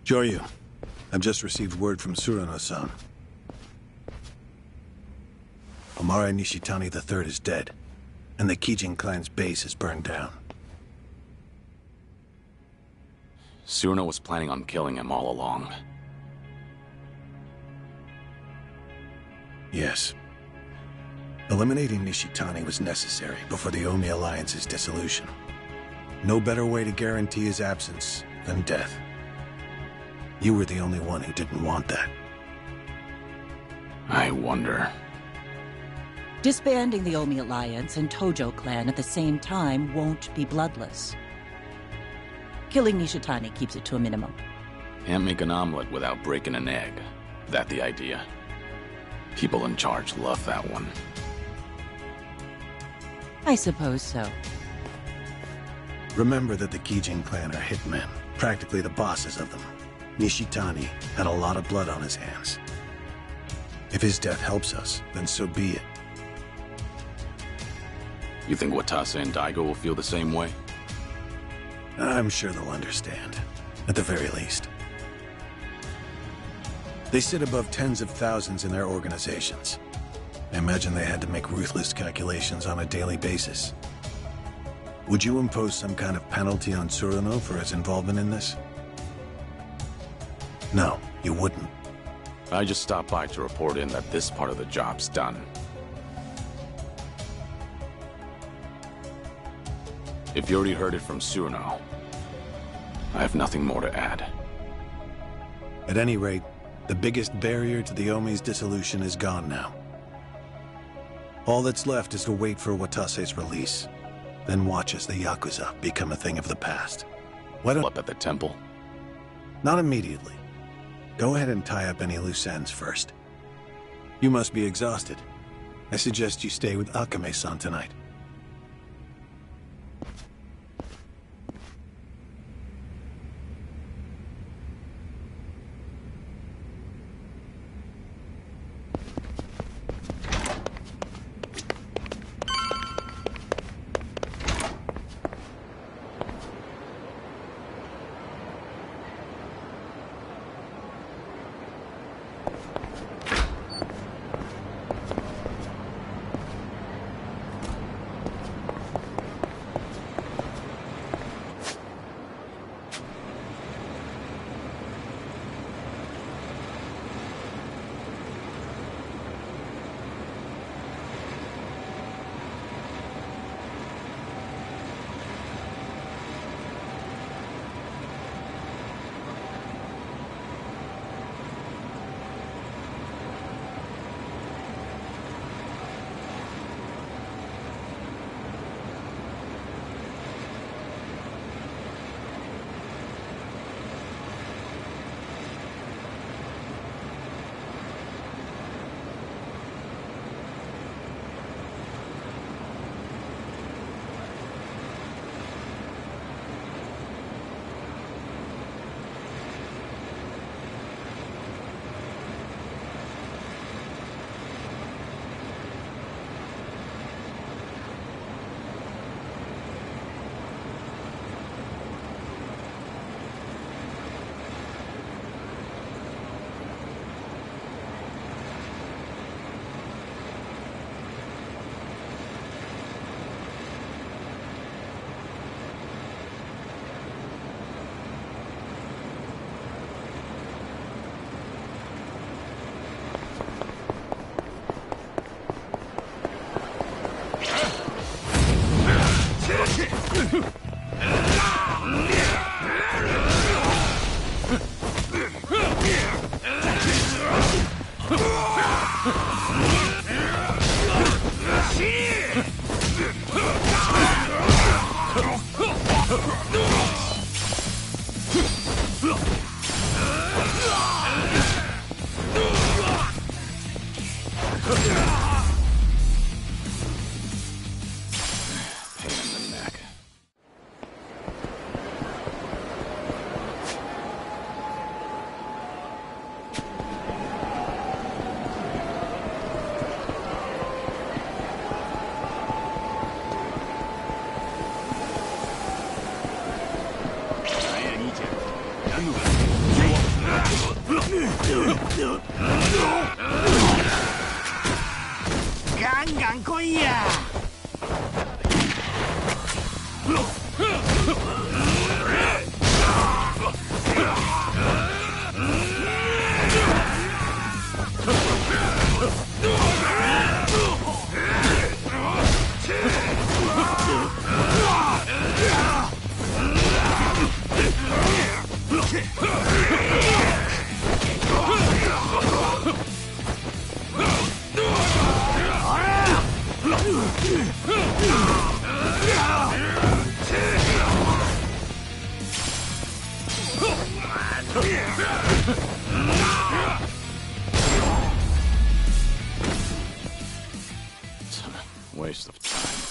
Joryu, I've just received word from Surano-san. Omare Nishitani III is dead, and the Kijin clan's base is burned down. Surano was planning on killing him all along. Yes. Eliminating Nishitani was necessary before the Omi Alliance's dissolution. No better way to guarantee his absence than death. You were the only one who didn't want that. I wonder... Disbanding the Omi Alliance and Tojo clan at the same time won't be bloodless. Killing Nishitani keeps it to a minimum. Can't make an omelet without breaking an egg. That the idea? People in charge love that one. I suppose so. Remember that the Kijin clan are hitmen, practically the bosses of them. Nishitani had a lot of blood on his hands. If his death helps us, then so be it. You think Watase and Daigo will feel the same way? I'm sure they'll understand, at the very least. They sit above tens of thousands in their organizations. I imagine they had to make ruthless calculations on a daily basis. Would you impose some kind of penalty on Surano for his involvement in this? No, you wouldn't. I just stopped by to report in that this part of the job's done. If you already heard it from Surano, I have nothing more to add. At any rate, the biggest barrier to the Omi's dissolution is gone now. All that's left is to wait for Watase's release, then watch as the Yakuza become a thing of the past. Why don't... Up at the temple? Not immediately. Go ahead and tie up any loose ends first. You must be exhausted. I suggest you stay with Akame-san tonight. ガンガン来いや。Waste of time.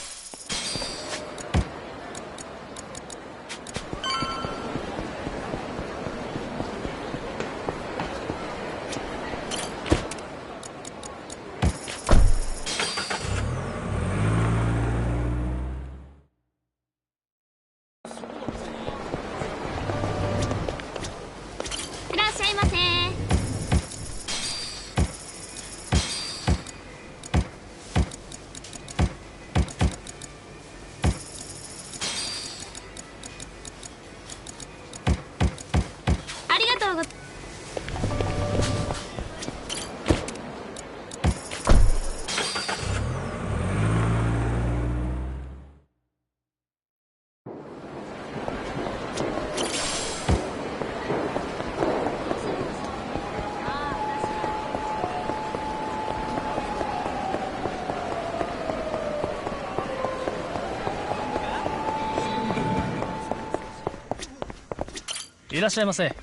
いらっしゃいませ。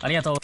ありがとう。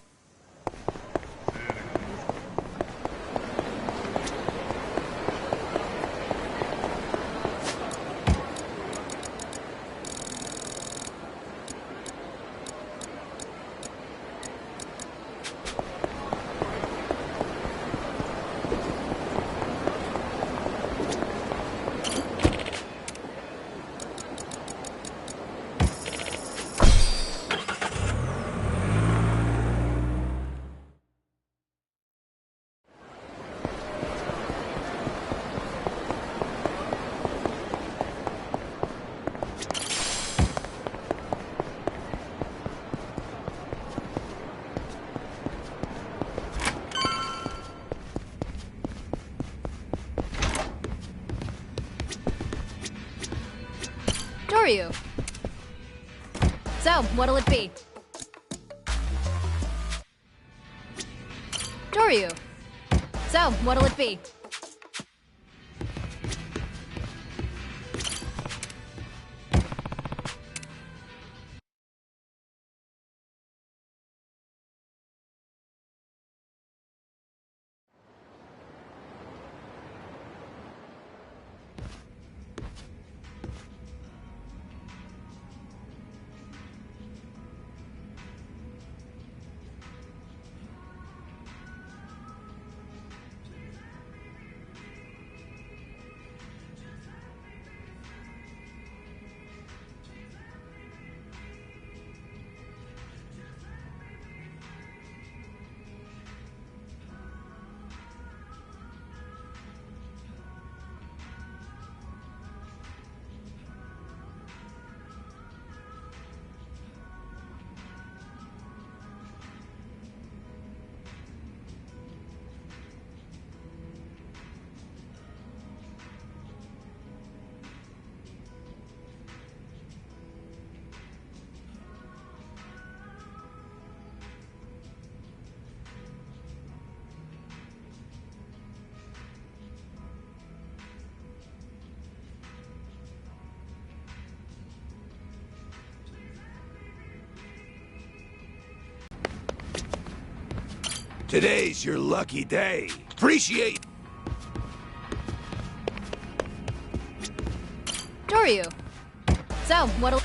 You. So, what'll it be? Doryu. So, what'll it be? Today's your lucky day. Appreciate. Doryu. So, what'll...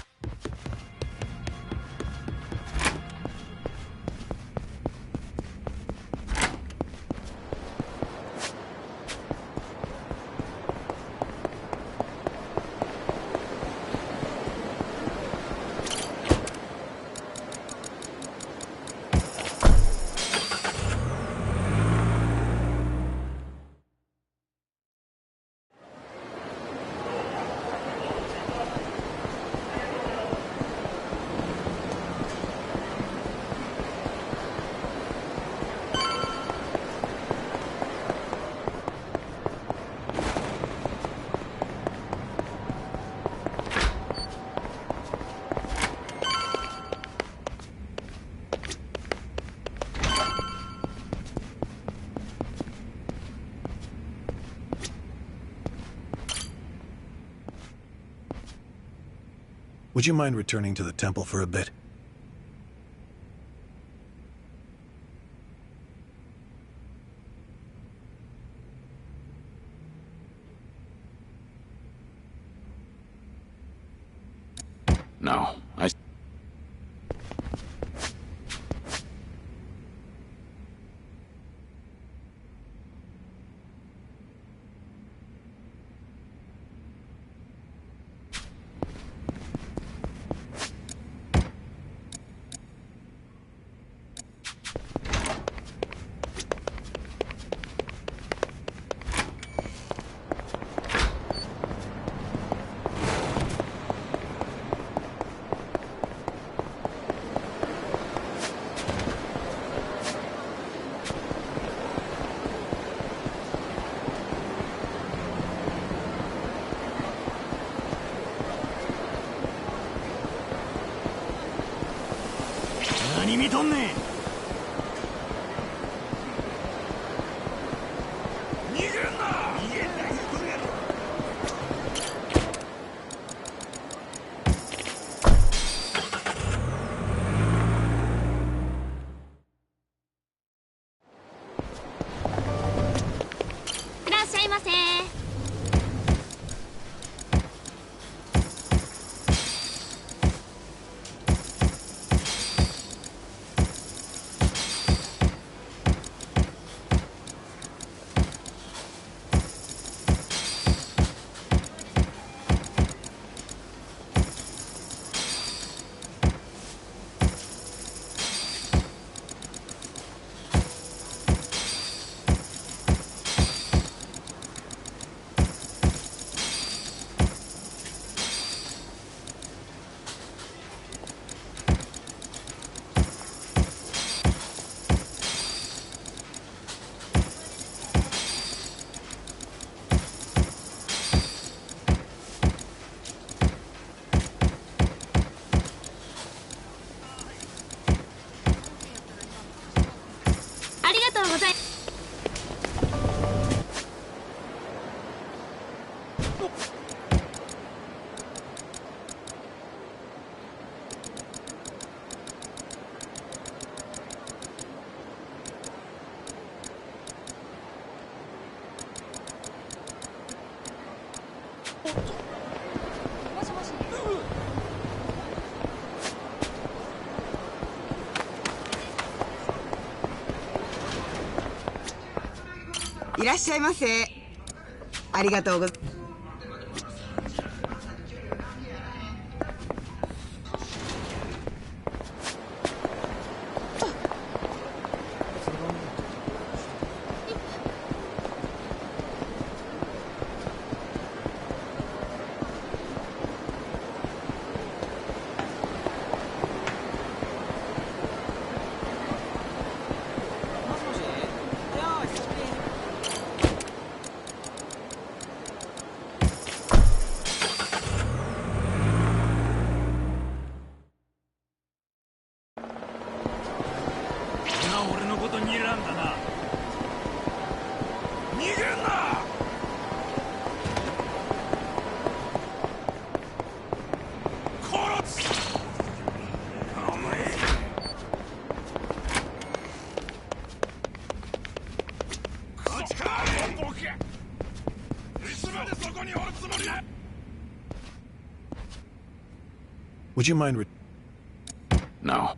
Would you mind returning to the temple for a bit? No, I...何見とんねん。逃げんな。逃げんな言うとるやろ。いらっしゃいませ。ありがとうございます。いらっしゃいませ。ありがとうございます。俺のこと睨んだな。逃げんな。殺す。お前こっちかい。ボケ。いつまでそこにおるつもりだ。 Would you mind No.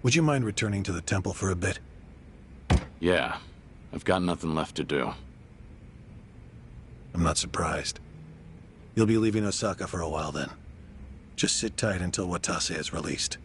Would you mind returning to the temple for a bit? Yeah, I've got nothing left to do. I'm not surprised. You'll be leaving Osaka for a while then. Just sit tight until Watase is released.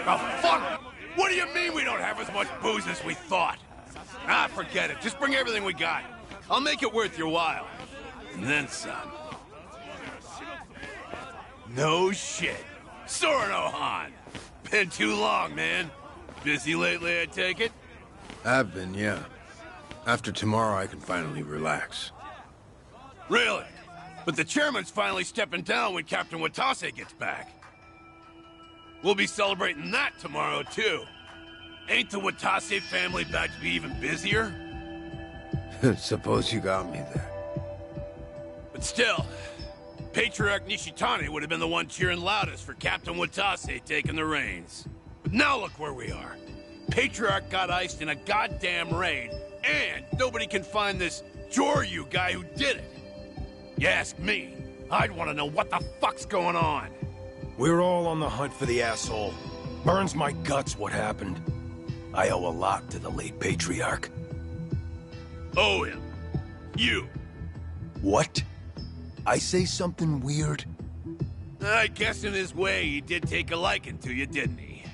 Oh, fuck! What do you mean we don't have as much booze as we thought? Ah, forget it. Just bring everything we got. I'll make it worth your while. And then some. No shit. Sorno Han. Been too long, man. Busy lately, I take it? I've been, yeah. After tomorrow, I can finally relax. Really? But the chairman's finally stepping down when Captain Watase gets back. We'll be celebrating that tomorrow, too. Ain't the Watase family about to be even busier? Suppose you got me there. But still, Patriarch Nishitani would have been the one cheering loudest for Captain Watase taking the reins. But now look where we are. Patriarch got iced in a goddamn raid, and nobody can find this Joryu guy who did it. You ask me, I'd want to know what the fuck's going on. We're all on the hunt for the asshole. Burns my guts what happened. I owe a lot to the late Patriarch. Owe him. You. What? I say something weird? I guess in his way he did take a liking to you, didn't he?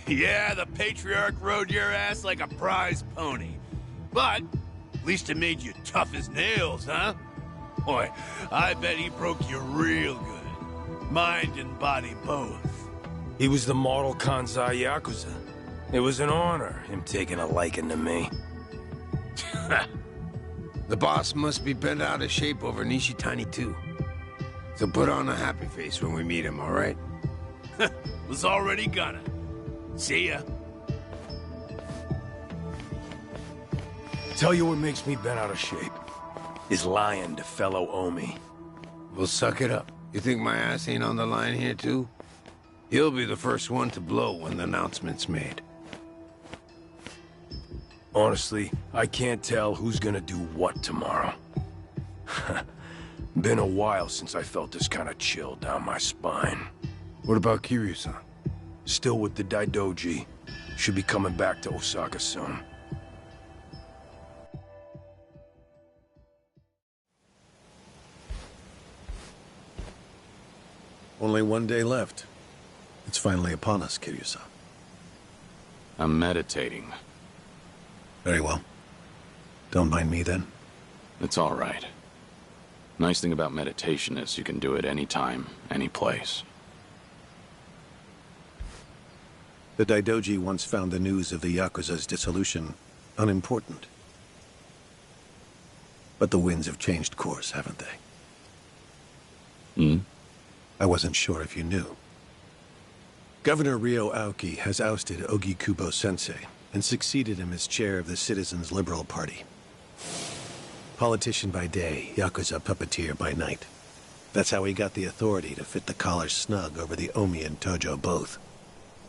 Yeah, the Patriarch rode your ass like a prize pony. But at least it made you tough as nails, huh? Boy, I bet he broke you real good. Mind and body both. He was the model Kansai Yakuza. It was an honor, him taking a liking to me. The boss must be bent out of shape over Nishitani, too. So put on a happy face when we meet him, all right? Was already gonna. See ya. Tell you what makes me bent out of shape. Is lying to fellow Omi. Well, suck it up. You think my ass ain't on the line here, too? He'll be the first one to blow when the announcement's made. Honestly, I can't tell who's gonna do what tomorrow. Been a while since I felt this kind of chill down my spine. What about Kiryu-san? Still with the Daidoji. Should be coming back to Osaka soon. Only one day left. It's finally upon us, Kiryu-san. I'm meditating. Very well. Don't mind me, then. It's all right. Nice thing about meditation is you can do it anytime, any place. The Daidoji once found the news of the Yakuza's dissolution unimportant. But the winds have changed course, haven't they? Hmm? I wasn't sure if you knew. Governor Ryo Aoki has ousted Ogikubo-sensei and succeeded him as chair of the Citizens' Liberal Party. Politician by day, Yakuza puppeteer by night. That's how he got the authority to fit the collar snug over the Omi and Tojo both.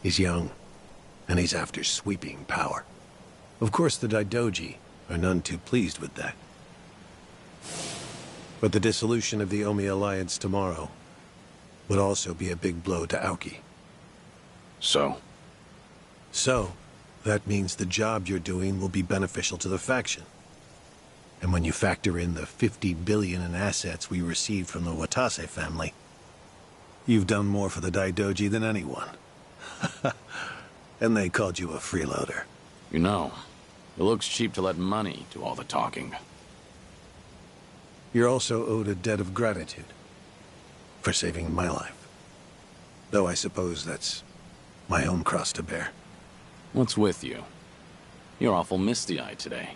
He's young, and he's after sweeping power. Of course, the Daidoji are none too pleased with that. But the dissolution of the Omi alliance tomorrow would also be a big blow to Aoki. So, that means the job you're doing will be beneficial to the faction. And when you factor in the 50 billion in assets we received from the Watase family, you've done more for the Daidoji than anyone. And they called you a freeloader. you know, it looks cheap to let money do all the talking. You're also owed a debt of gratitude for saving my life. Though I suppose that's my own cross to bear. What's with you? You're awful misty-eyed today.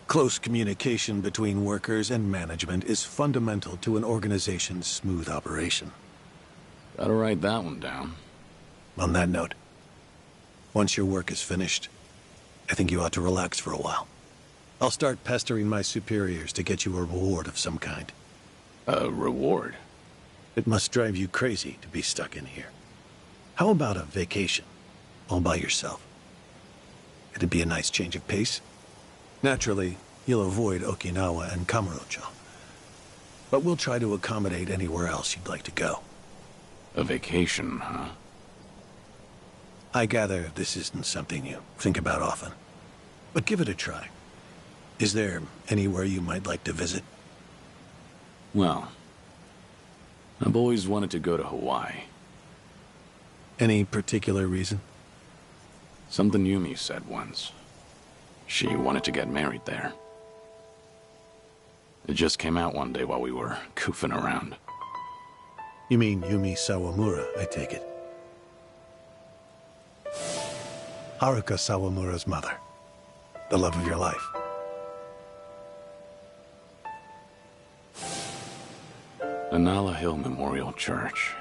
Close communication between workers and management is fundamental to an organization's smooth operation. Gotta write that one down. On that note, once your work is finished, I think you ought to relax for a while. I'll start pestering my superiors to get you a reward of some kind. A reward? It must drive you crazy to be stuck in here. How about a vacation, all by yourself? It'd be a nice change of pace. Naturally, you'll avoid Okinawa and Kamurocho. But we'll try to accommodate anywhere else you'd like to go. A vacation, huh? I gather this isn't something you think about often. But give it a try. Is there anywhere you might like to visit? Well, I've always wanted to go to Hawaii. Any particular reason? Something Yumi said once. She wanted to get married there. It just came out one day while we were goofing around. You mean Yumi Sawamura, I take it. Haruka Sawamura's mother. The love of your life. The Nala Hill Memorial Church.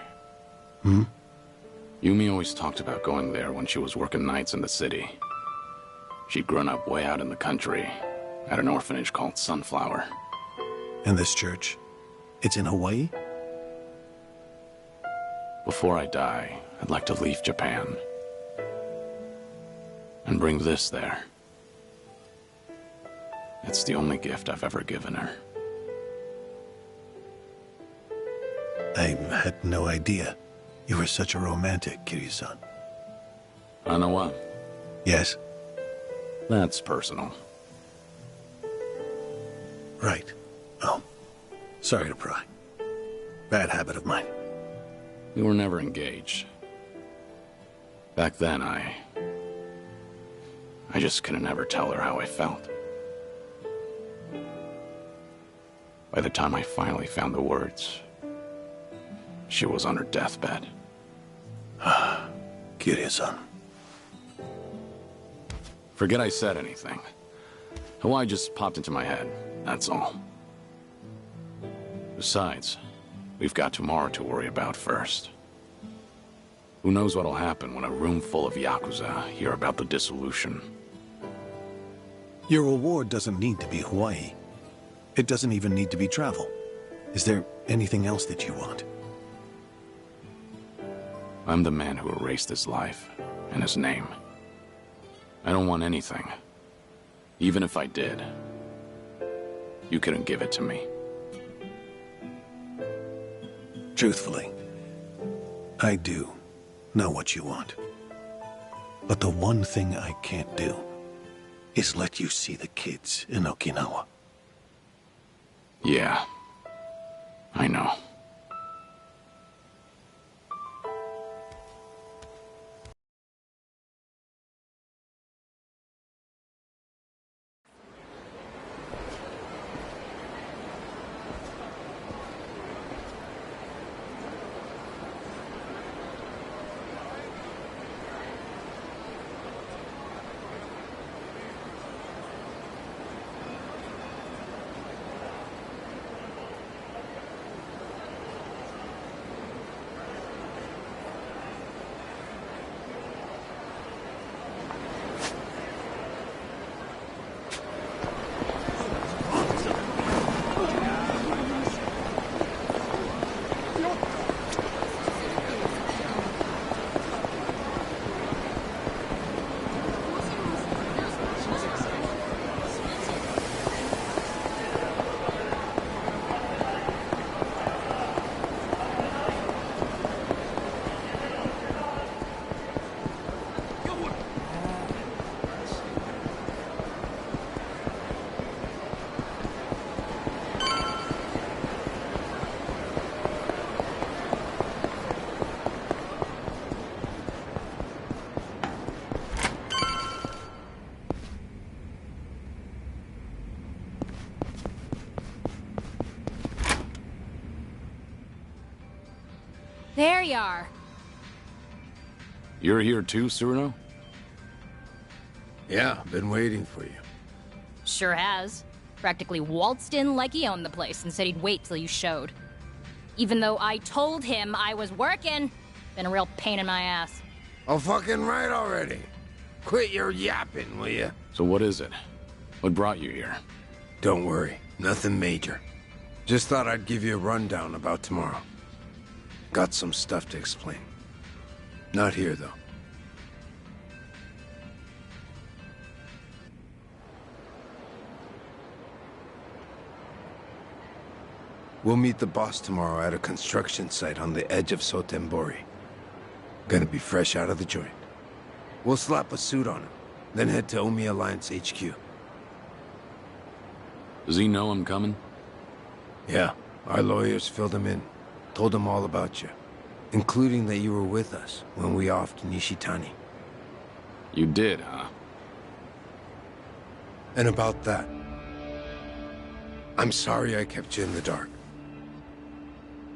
Hmm? Yumi always talked about going there when she was working nights in the city. She'd grown up way out in the country, at an orphanage called Sunflower. And this church? It's in Hawaii? Before I die, I'd like to leave Japan. And bring this there. It's the only gift I've ever given her. I had no idea. You were such a romantic, Kiryu-san. Anawa? Yes? That's personal. Right. Oh. Sorry to pry. Bad habit of mine. We were never engaged. Back then, I just couldn't ever tell her how I felt. By the time I finally found the words, she was on her deathbed. Kiryu-san. Forget I said anything. Hawaii just popped into my head, that's all. Besides, we've got tomorrow to worry about first. Who knows what'll happen when a room full of Yakuza hear about the dissolution. Your reward doesn't need to be Hawaii. It doesn't even need to be travel. Is there anything else that you want? I'm the man who erased his life and his name. I don't want anything. Even if I did, you couldn't give it to me. Truthfully, I do know what you want. But the one thing I can't do is let you see the kids in Okinawa. Yeah, I know. There you are. You're here too, Tsuruno? Yeah, been waiting for you. Sure has. Practically waltzed in like he owned the place and said he'd wait till you showed. Even though I told him I was working. Been a real pain in my ass. Oh, fucking right already. Quit your yapping, will you? So what is it? What brought you here? Don't worry, nothing major. Just thought I'd give you a rundown about tomorrow. Got some stuff to explain. Not here, though. We'll meet the boss tomorrow at a construction site on the edge of Sotenbori. Gonna be fresh out of the joint. We'll slap a suit on him, then head to Omi Alliance HQ. Does he know I'm coming? Yeah, our lawyers filled him in. Told him all about you. including that you were with us when we offed Nishitani. You did, huh? And about that, I'm sorry I kept you in the dark.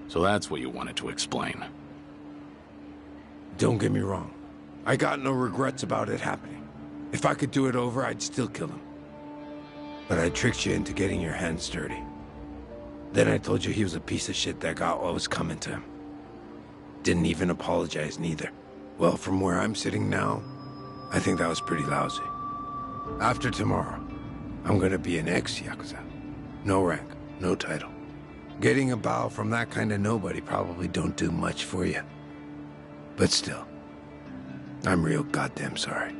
So that's what you wanted to explain. Don't get me wrong. I got no regrets about it happening. If I could do it over, I'd still kill him. But I tricked you into getting your hands dirty. Then I told you he was a piece of shit that got what was coming to him. Didn't even apologize neither. Well, from where I'm sitting now, I think that was pretty lousy. After tomorrow, I'm gonna be an ex-Yakuza. No rank, no title. Getting a bow from that kind of nobody probably don't do much for you. But still, I'm real goddamn sorry.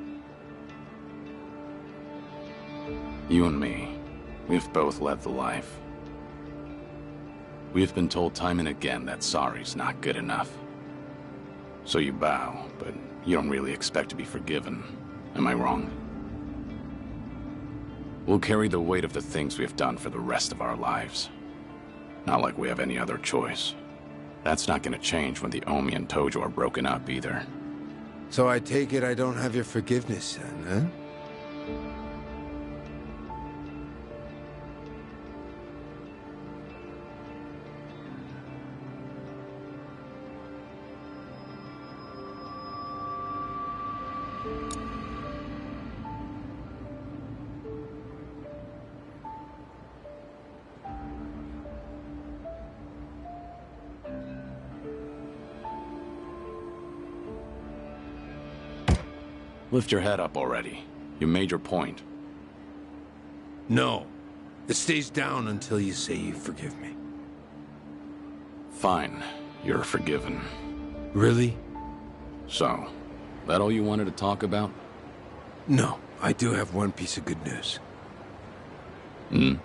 You and me, we've both led the life. We've been told time and again that sorry's not good enough. So you bow, but you don't really expect to be forgiven. Am I wrong? We'll carry the weight of the things we've done for the rest of our lives. Not like we have any other choice. That's not gonna change when the Omi and Tojo are broken up either. So I take it I don't have your forgiveness then, huh? Lift your head up already. You made your point. No. It stays down until you say you forgive me. Fine. You're forgiven. Really? So, that all you wanted to talk about? No. I do have one piece of good news. Hmm?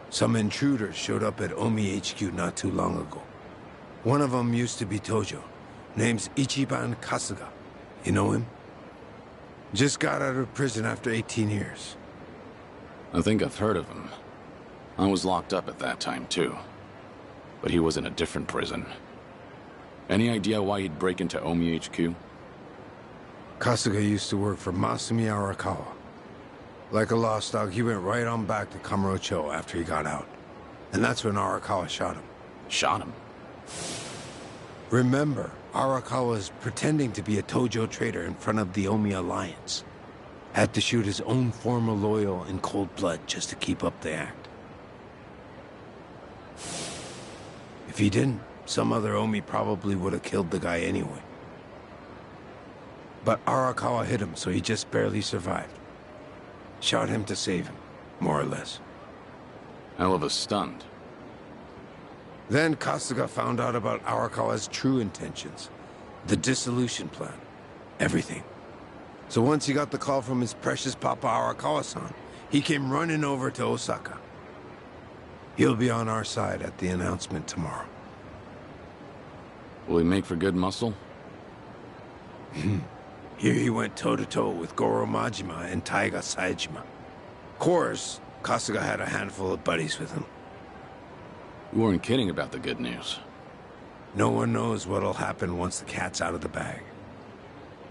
Some intruders showed up at Omi HQ not too long ago. One of them used to be Tojo. Name's Ichiban Kasuga. You know him? Just got out of prison after 18 years. I think I've heard of him. I was locked up at that time, too. But he was in a different prison. Any idea why he'd break into Omi HQ? Kasuga used to work for Masumi Arakawa. Like a lost dog, he went right on back to Kamurocho after he got out. And that's when Arakawa shot him. Shot him? Remember, Arakawa was pretending to be a Tojo traitor in front of the Omi Alliance. Had to shoot his own former loyal in cold blood just to keep up the act. If he didn't, some other Omi probably would have killed the guy anyway. But Arakawa hit him, so he just barely survived. Shot him to save him, more or less. Hell of a stunt. Then Kasuga found out about Arakawa's true intentions. The dissolution plan. Everything. So once he got the call from his precious Papa Arakawa-san, he came running over to Osaka. He'll be on our side at the announcement tomorrow. Will he make for good muscle? Here he went toe-to-toe with Goro Majima and Taiga Saejima. Of course, Kasuga had a handful of buddies with him. You weren't kidding about the good news. No one knows what'll happen once the cat's out of the bag.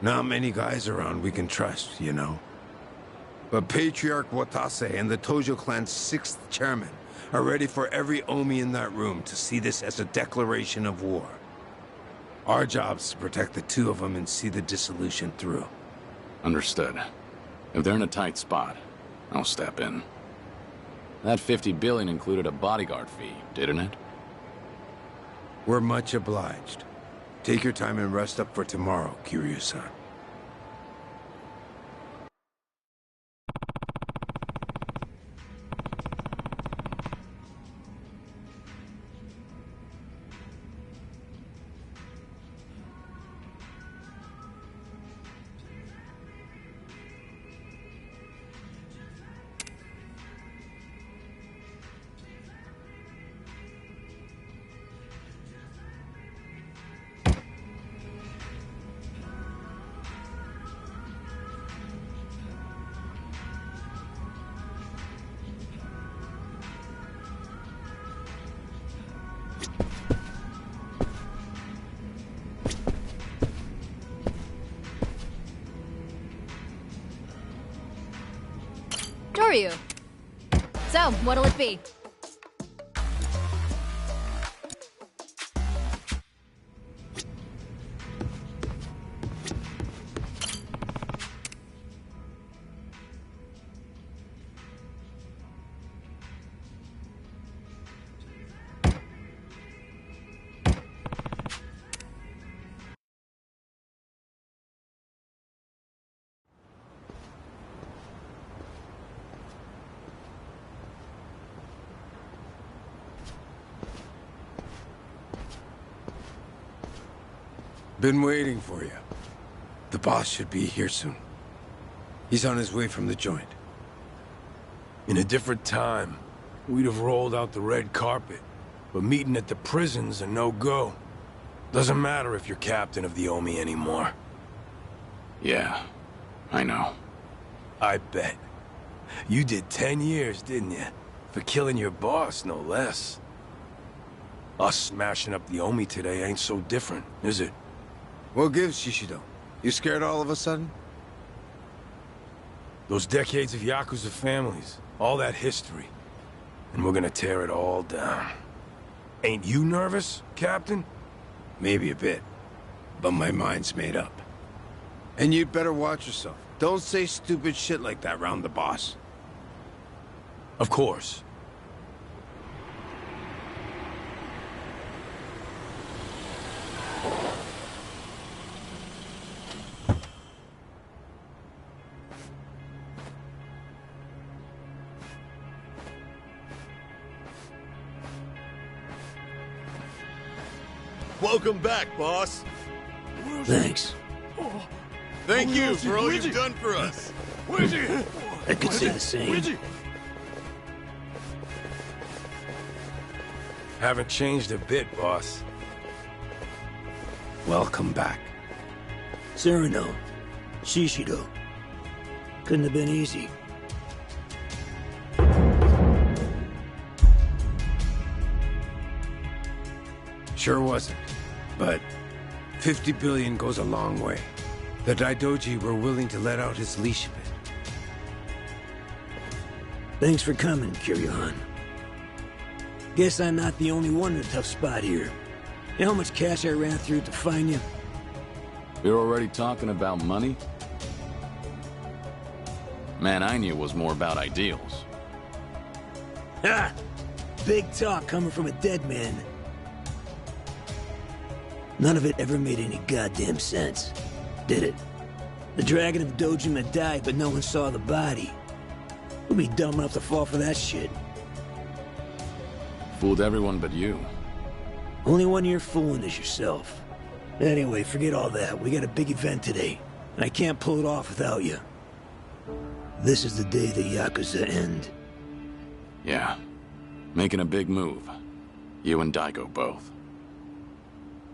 Not many guys around we can trust, you know. But Patriarch Watase and the Tojo clan's 6th chairman are ready for every Omi in that room to see this as a declaration of war. Our job's to protect the two of them and see the dissolution through. Understood. If they're in a tight spot, I'll step in. That 50 billion included a bodyguard fee, didn't it? We're much obliged. Take your time and rest up for tomorrow, Kiryu-san. Doryu. So, what'll it be? Been waiting for you. The boss should be here soon. He's on his way from the joint. In a different time, we'd have rolled out the red carpet. But meeting at the prison's a no-go. Doesn't matter if you're captain of the Omi anymore. Yeah, I know. I bet. You did 10 years, didn't you? For killing your boss, no less. Us smashing up the Omi today ain't so different, is it? What gives, Shishido? You scared all of a sudden? Those decades of Yakuza families, all that history. And we're gonna tear it all down. Ain't you nervous, Captain? Maybe a bit. But my mind's made up. And you'd better watch yourself. Don't say stupid shit like that round the boss. Of course. Welcome back, boss. Thanks. Thank you for all you've done for us. I could say the same. Haven't changed a bit, boss. Welcome back. Cyrano. Shishido. Couldn't have been easy. Sure wasn't. But 50 billion goes a long way. The Daidoji were willing to let out his leash a bit. Thanks for coming, Kiryu-han. Guess I'm not the only one in a tough spot here. You know how much cash I ran through to find you? You're already talking about money? Man, I knew it was more about ideals. Ha! Big talk coming from a dead man. None of it ever made any goddamn sense, did it? The dragon of Dojima died, but no one saw the body. Who'd be dumb enough to fall for that shit? Fooled everyone but you. Only one you're fooling is yourself. Anyway, forget all that. We got a big event today, and I can't pull it off without you. This is the day the Yakuza end. Yeah. Making a big move. You and Daigo both.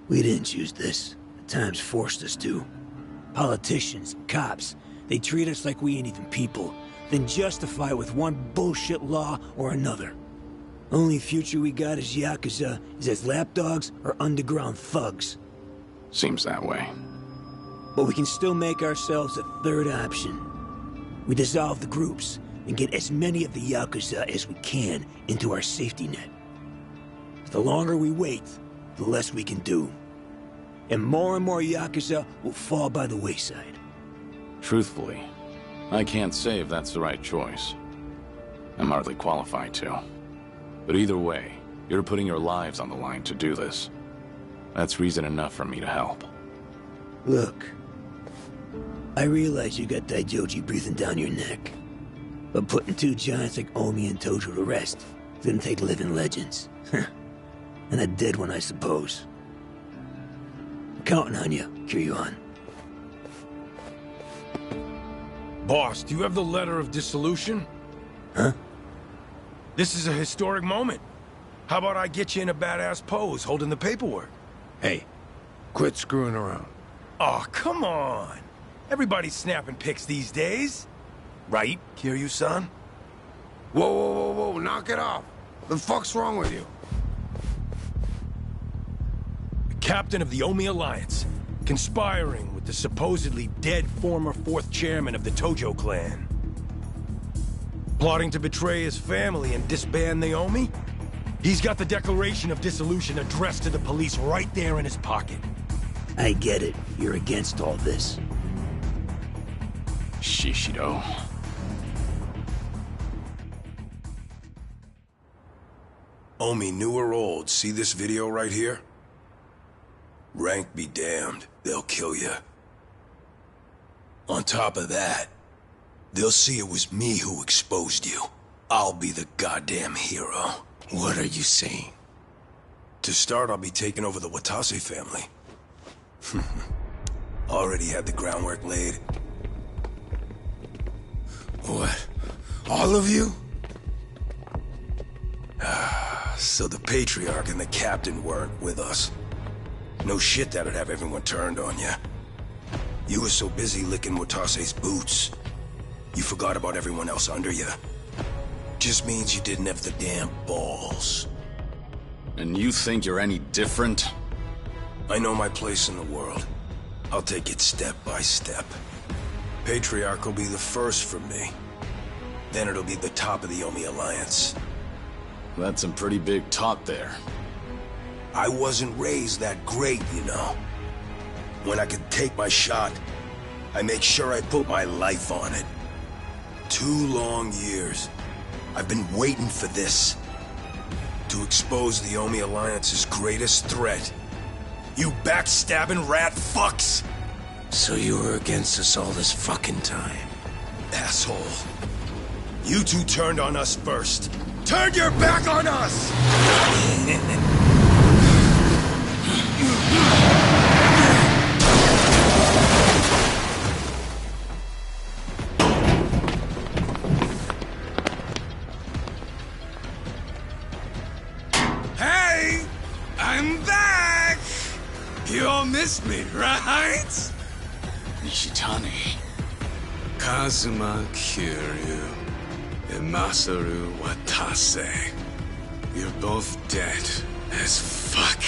We didn't choose this. The times forced us to. Politicians, cops, they treat us like we ain't even people, then justify it with one bullshit law or another. Only future we got as Yakuza is as lapdogs or underground thugs. Seems that way. But we can still make ourselves a third option. We dissolve the groups and get as many of the Yakuza as we can into our safety net. The longer we wait, the less we can do. And more Yakuza will fall by the wayside. Truthfully, I can't say if that's the right choice. I'm hardly qualified to. But either way, you're putting your lives on the line to do this. That's reason enough for me to help. Look, I realize you got Daijoji breathing down your neck. But putting two giants like Omi and Tojo to rest didn't take living legends. And a dead one, I suppose. I'm counting on you, Kiryu-han. Boss, do you have the letter of dissolution? Huh? This is a historic moment. How about I get you in a badass pose holding the paperwork? Hey, quit screwing around. Oh, come on. Everybody's snapping pics these days. Right, Kiryu-san? Whoa, knock it off. The fuck's wrong with you? The captain of the Omi Alliance, conspiring with the supposedly dead former 4th chairman of the Tojo clan. Plotting to betray his family and disband Naomi? He's got the Declaration of Dissolution addressed to the police right there in his pocket. I get it. You're against all this. Shishido. Omi, new or old, see this video right here? Rank be damned, they'll kill you. On top of that, they'll see it was me who exposed you. I'll be the goddamn hero. What are you saying? To start, I'll be taking over the Watase family. Already had the groundwork laid. What? All of you? So the Patriarch and the Captain weren't with us. No shit that'd have everyone turned on you. You were so busy licking Watase's boots, you forgot about everyone else under you. Just means you didn't have the damn balls. And you think you're any different? I know my place in the world. I'll take it step by step. Patriarch will be the first for me. Then it'll be the top of the Omi Alliance. That's some pretty big talk there. I wasn't raised that great, you know. When I could take my shot, I make sure I put my life on it. 2 long years. I've been waiting for this. To expose the Omi Alliance's greatest threat. You backstabbing rat fucks! So you were against us all this fucking time? Asshole. You two turned on us first. Turned your back on us! Hey! I'm back! You all missed me, right? Nishitani. Kazuma Kiryu and Masaru Watase. You're both dead as fuck.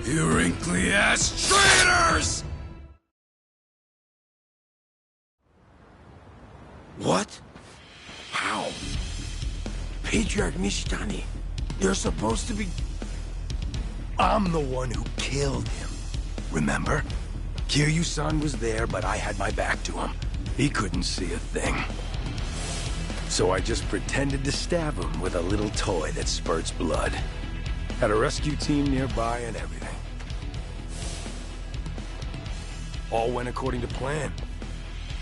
You wrinkly-ass traitors! What? How? Patriarch Nishitani, you're supposed to be... I'm the one who killed him. Remember? Kiryu-san was there, but I had my back to him. He couldn't see a thing. So I just pretended to stab him with a little toy that spurts blood. Had a rescue team nearby and everything. All went according to plan.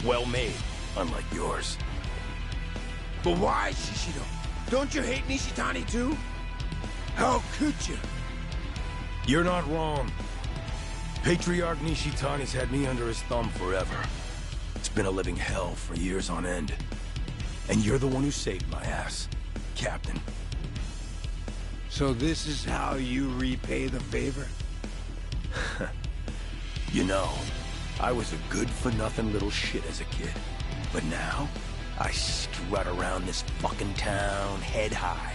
Well made, unlike yours. But why, Shishido? Don't you hate Nishitani too? How could you? You're not wrong. Patriarch Nishitani's had me under his thumb forever. It's been a living hell for years on end. And you're the one who saved my ass, Captain. So this is how you repay the favor? You know, I was a good-for-nothing little shit as a kid. But now, I strut around this fucking town head high.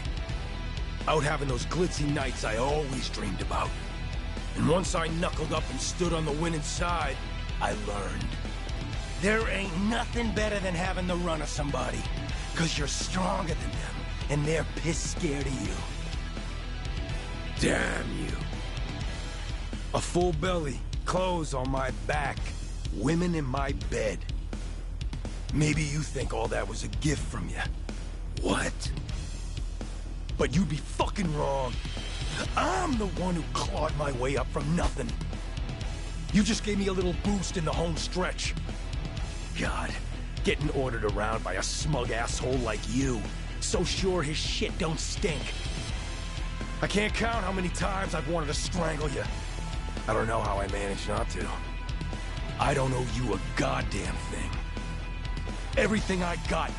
Out having those glitzy nights I always dreamed about. And once I knuckled up and stood on the winning side, I learned. There ain't nothing better than having the run of somebody. 'Cause you're stronger than them, and they're piss scared of you. Damn you. A full belly, clothes on my back, women in my bed. Maybe you think all that was a gift from you. What? But you'd be fucking wrong. I'm the one who clawed my way up from nothing. You just gave me a little boost in the home stretch. God, getting ordered around by a smug asshole like you. So sure his shit don't stink. I can't count how many times I've wanted to strangle you. I don't know how I managed not to. I don't owe you a goddamn thing. Everything I got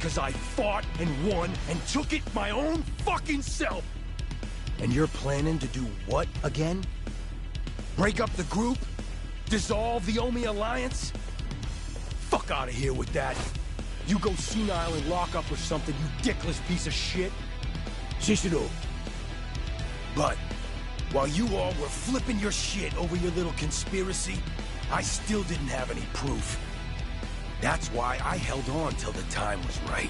'cause I fought and won and took it my own fucking self. And you're planning to do what again? Break up the group? Dissolve the Omi Alliance? Fuck out of here with that. You go senile and lock up or something, you dickless piece of shit. Shishido. But while you all were flipping your shit over your little conspiracy, I still didn't have any proof. That's why I held on till the time was right.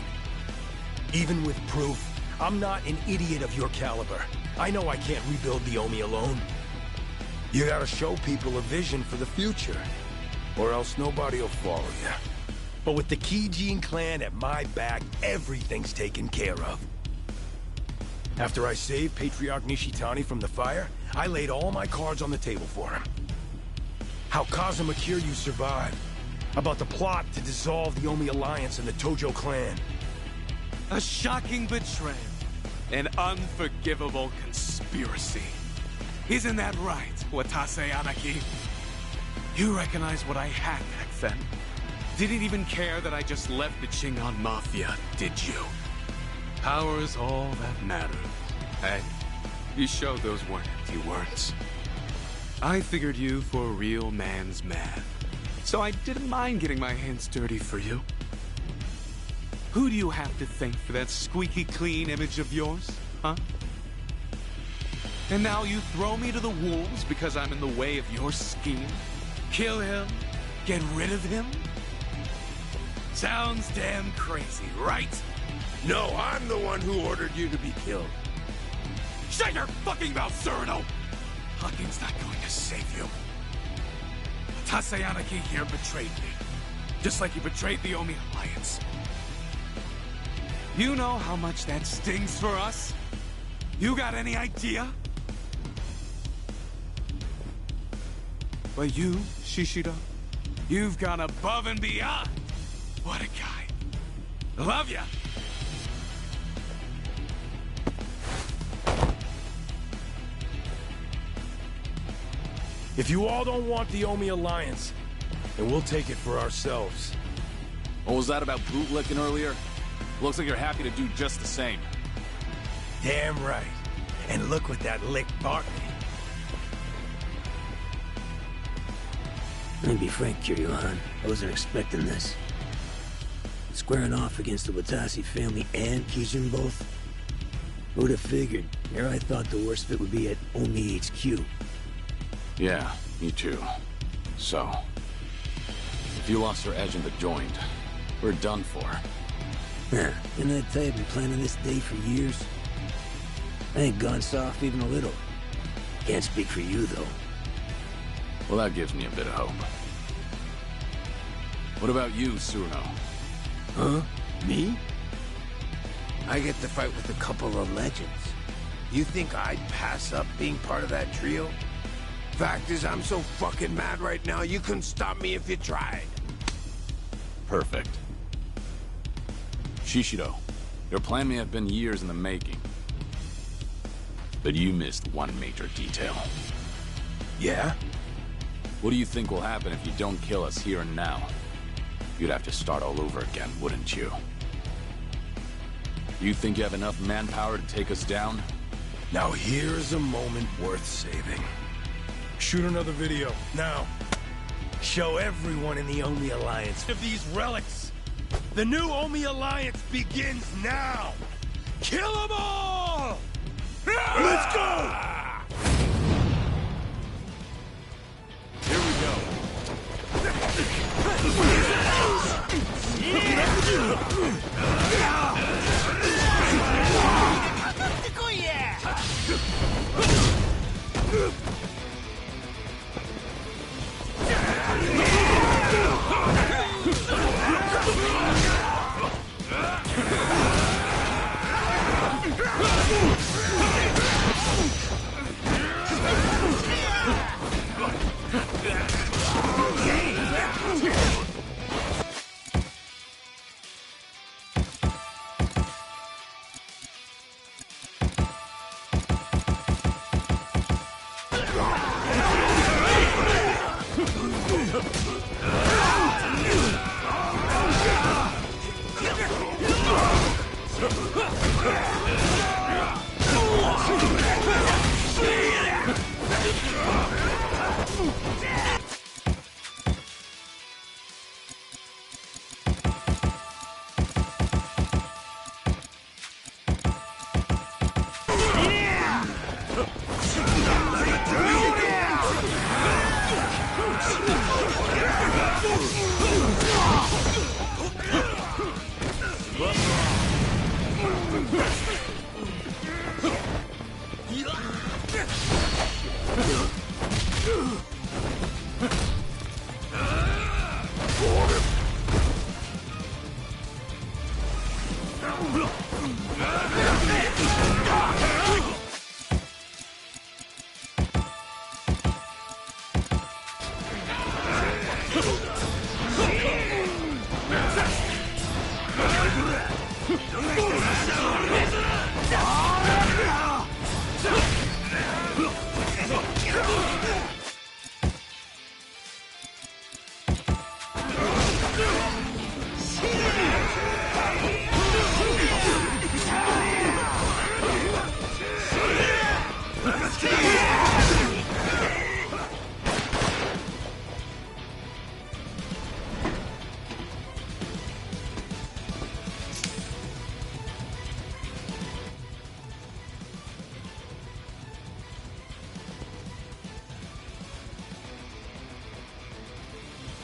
Even with proof, I'm not an idiot of your caliber. I know I can't rebuild the Omi alone. You gotta show people a vision for the future, or else nobody will follow you. But with the Kijin clan at my back, everything's taken care of. After I saved Patriarch Nishitani from the fire, I laid all my cards on the table for him. How Kazuma Kiryu survived, about the plot to dissolve the Omi Alliance and the Tojo clan. A shocking betrayal. An unforgivable conspiracy. Isn't that right, Watase Anaki? You recognize what I had back then. Didn't even care that I just left the Chingon Mafia, did you? Power is all that matters. Hey, you showed those weren't empty words. I figured you for a real man's man. So I didn't mind getting my hands dirty for you. Who do you have to thank for that squeaky clean image of yours, huh? And now you throw me to the wolves because I'm in the way of your scheme? Kill him? Get rid of him? Sounds damn crazy, right? No, I'm the one who ordered you to be killed. Shut your fucking mouth, Cyrano! Hucking's not going to save you. Tasayanaki here betrayed me. Just like he betrayed the Omi Alliance. You know how much that stings for us? You got any idea? But you, Shishida, you've gone above and beyond. What a guy. Love ya! If you all don't want the Omi Alliance, then we'll take it for ourselves. What was that about bootlicking earlier? Looks like you're happy to do just the same. Damn right. And look what that lick bought me. Let me be frank, Kiryu-han. I wasn't expecting this. Squaring off against the Watase family and Kijin both? Who'd have figured? Here I thought the worst fit would be at Omi HQ. Yeah, me too. So, if you lost your edge in the joint, we're done for. Yeah, didn't I tell you I've been planning this day for years? I ain't gone soft even a little. Can't speak for you, though. Well, that gives me a bit of hope. What about you, Suno? Huh? Me? I get to fight with a couple of legends. You think I'd pass up being part of that trio? Fact is, I'm so fucking mad right now, you couldn't stop me if you tried. Perfect. Shishido, your plan may have been years in the making. But you missed one major detail. Yeah? What do you think will happen if you don't kill us here and now? You'd have to start all over again, wouldn't you? You think you have enough manpower to take us down? Now here's a moment worth saving. Shoot another video, now. Show everyone in the Omi Alliance of these relics. The new Omi Alliance begins now. Kill them all! Let's go! Here we go.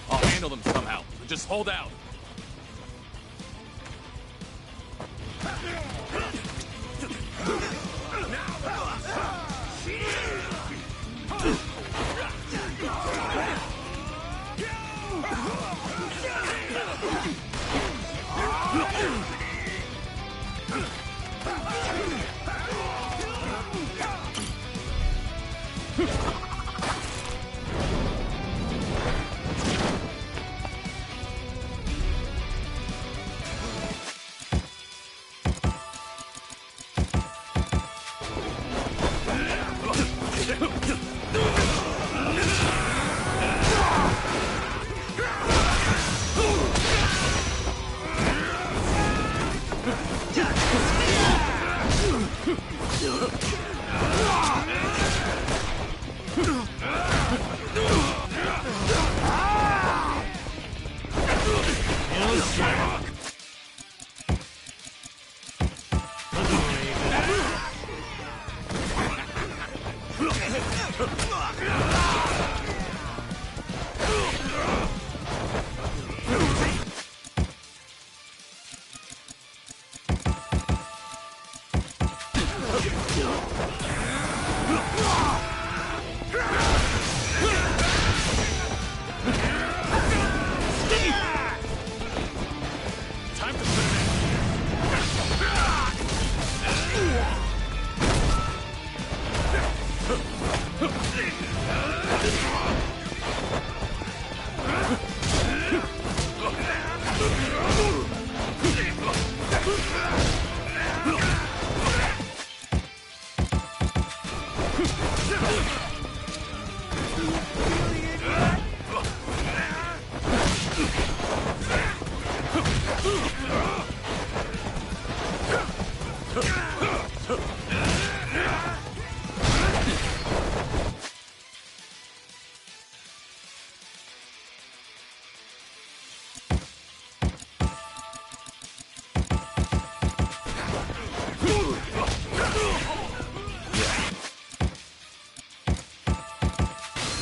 I'll handle them somehow. Just hold out.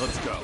Let's go.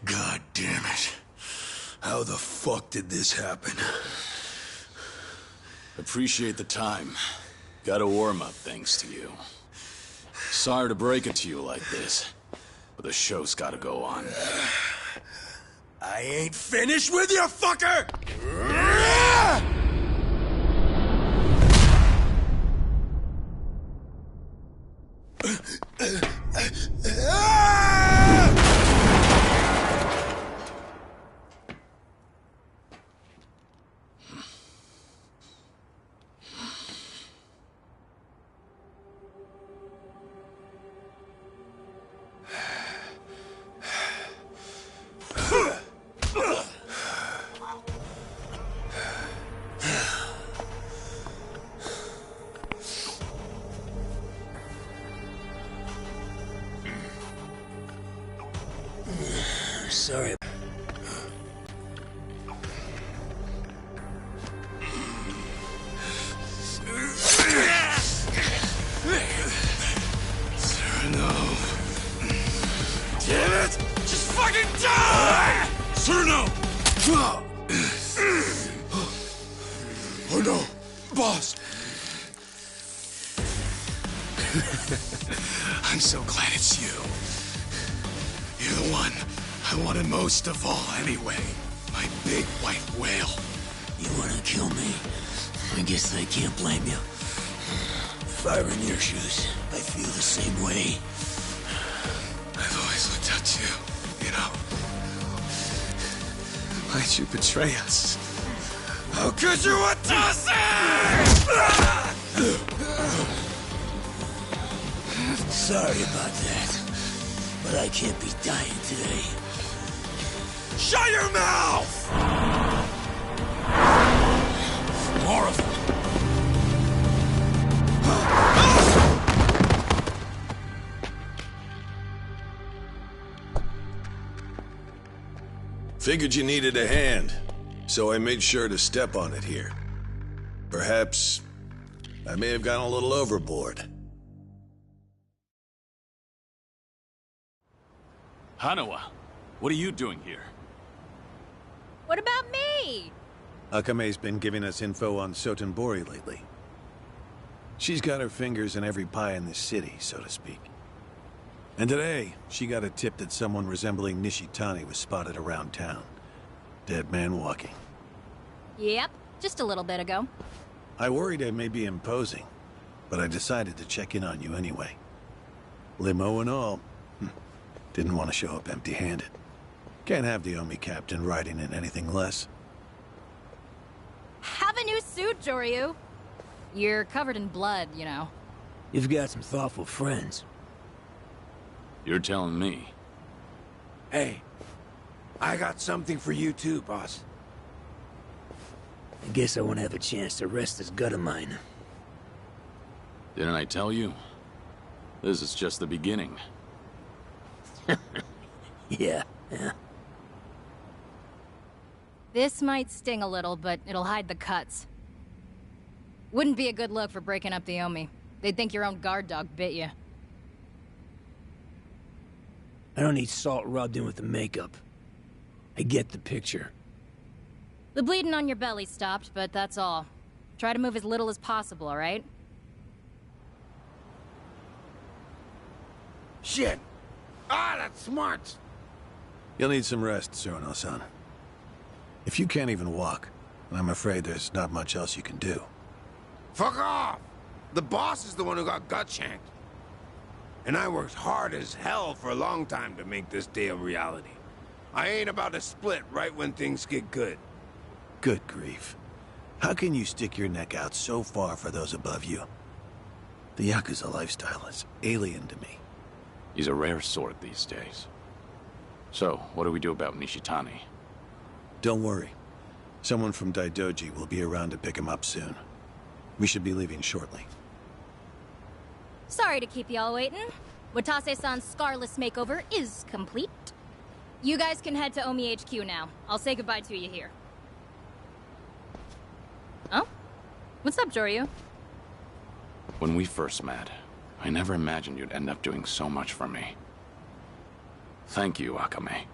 God damn it. How the fuck did this happen? Appreciate the time. Got a warm-up thanks to you. Sorry to break it to you like this, but the show's gotta go on. I ain't finished with you, fucker! Sorry. No. Damn it! Just fucking die! Cyrano! Oh no! Boss! I'm so glad it's you. You're the one I wanted most of all anyway. My big white whale. You wanna kill me? I guess I can't blame you. If I were in your shoes, I feel the same way. I've always looked up to you, you know. Why'd you betray us? How could you toss Sorry about that, but I can't be dying today. Shut your mouth! Horrible. Figured you needed a hand, so I made sure to step on it here. Perhaps I may have gone a little overboard. Hanawa, what are you doing here? What about me? Akame's been giving us info on Sotenbori lately. She's got her fingers in every pie in this city, so to speak. And today, she got a tip that someone resembling Nishitani was spotted around town. Dead man walking. Yep, just a little bit ago. I worried I may be imposing, but I decided to check in on you anyway. Limo and all. Didn't want to show up empty-handed. Can't have the Omi captain riding in anything less. Have a new suit, Joryu. You're covered in blood, you know. You've got some thoughtful friends. You're telling me. Hey, I got something for you too, boss. I guess I won't have a chance to rest this gut of mine. Didn't I tell you? This is just the beginning. Yeah. This might sting a little, but it'll hide the cuts. Wouldn't be a good look for breaking up the Omi. They'd think your own guard dog bit you. I don't need salt rubbed in with the makeup. I get the picture. The bleeding on your belly stopped, but that's all. Try to move as little as possible, all right? Shit! Ah, that's smart! You'll need some rest, Suruno-san. If you can't even walk, then I'm afraid there's not much else you can do. Fuck off! The boss is the one who got gut-shanked. And I worked hard as hell for a long time to make this day a reality. I ain't about to split right when things get good. Good grief. How can you stick your neck out so far for those above you? The Yakuza lifestyle is alien to me. He's a rare sort these days. So, what do we do about Nishitani? Don't worry. Someone from Daidoji will be around to pick him up soon. We should be leaving shortly. Sorry to keep y'all waiting. Watase-san's Scarless makeover is complete. You guys can head to Omi HQ now. I'll say goodbye to you here. Oh? What's up, Joryu? When we first met, I never imagined you'd end up doing so much for me. Thank you, Akame.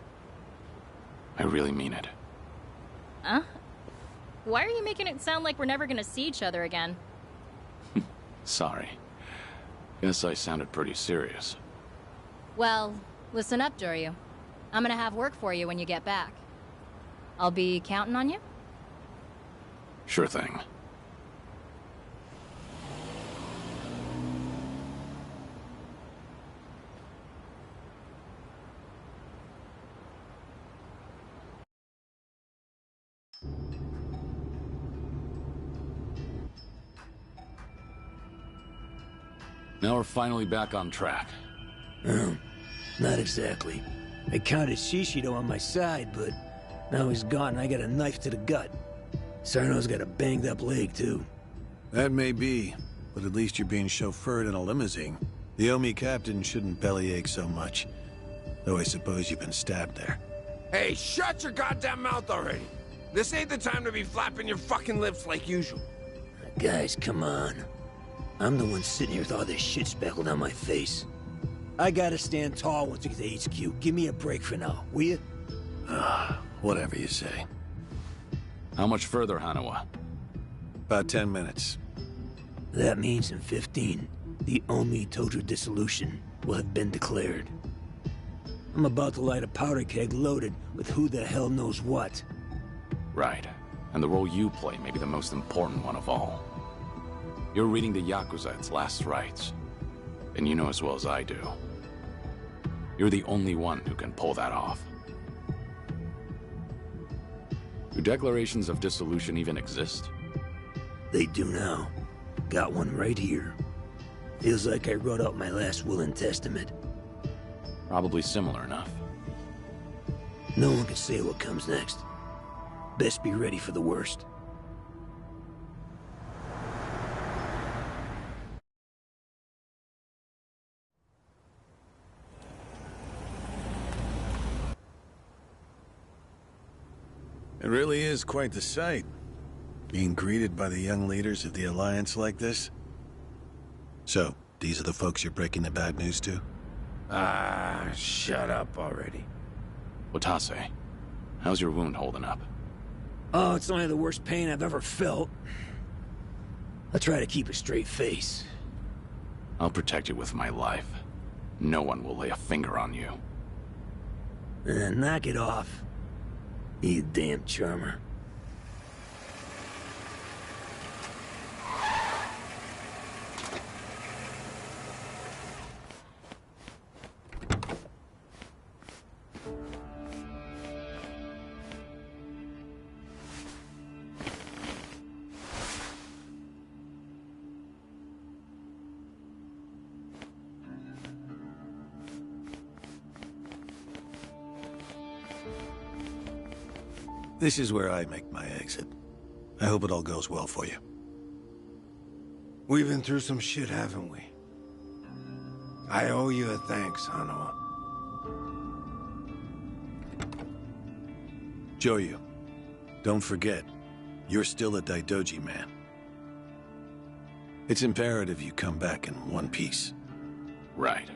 I really mean it. Huh? Why are you making it sound like we're never gonna see each other again? Sorry. Guess I sounded pretty serious. Well, listen up, Joryu. I'm gonna have work for you when you get back. I'll be counting on you? Sure thing. Now we're finally back on track. Not exactly. I counted Shishido on my side, but now he's gone and I got a knife to the gut. Sarno's got a banged up leg, too. That may be, but at least you're being chauffeured in a limousine. The Omi captain shouldn't bellyache so much. Though I suppose you've been stabbed there. Hey, shut your goddamn mouth already! This ain't the time to be flapping your fucking lips like usual. Guys, come on. I'm the one sitting here with all this shit speckled on my face. I gotta stand tall once we get to HQ. Give me a break for now, will you? Whatever you say. How much further, Hanawa? About 10 minutes. That means in 15, the Omi Tojo dissolution will have been declared. I'm about to light a powder keg loaded with who the hell knows what. Right. And the role you play may be the most important one of all. You're reading the Yakuza its last rites. And you know as well as I do. You're the only one who can pull that off. Do declarations of dissolution even exist? They do now. Got one right here. Feels like I wrote out my last will and testament. Probably similar enough. No one can say what comes next. Best be ready for the worst. It really is quite the sight. Being greeted by the young leaders of the Alliance like this. So, these are the folks you're breaking the bad news to? Shut up already. Watase, how's your wound holding up? Oh, it's only the worst pain I've ever felt. I try to keep a straight face. I'll protect you with my life. No one will lay a finger on you. Knock it off. You damn charmer. This is where I make my exit. I hope it all goes well for you. We've been through some shit, haven't we? I owe you a thanks, Hanawa. Joyu, don't forget, you're still a Daidoji man. It's imperative you come back in one piece. Right.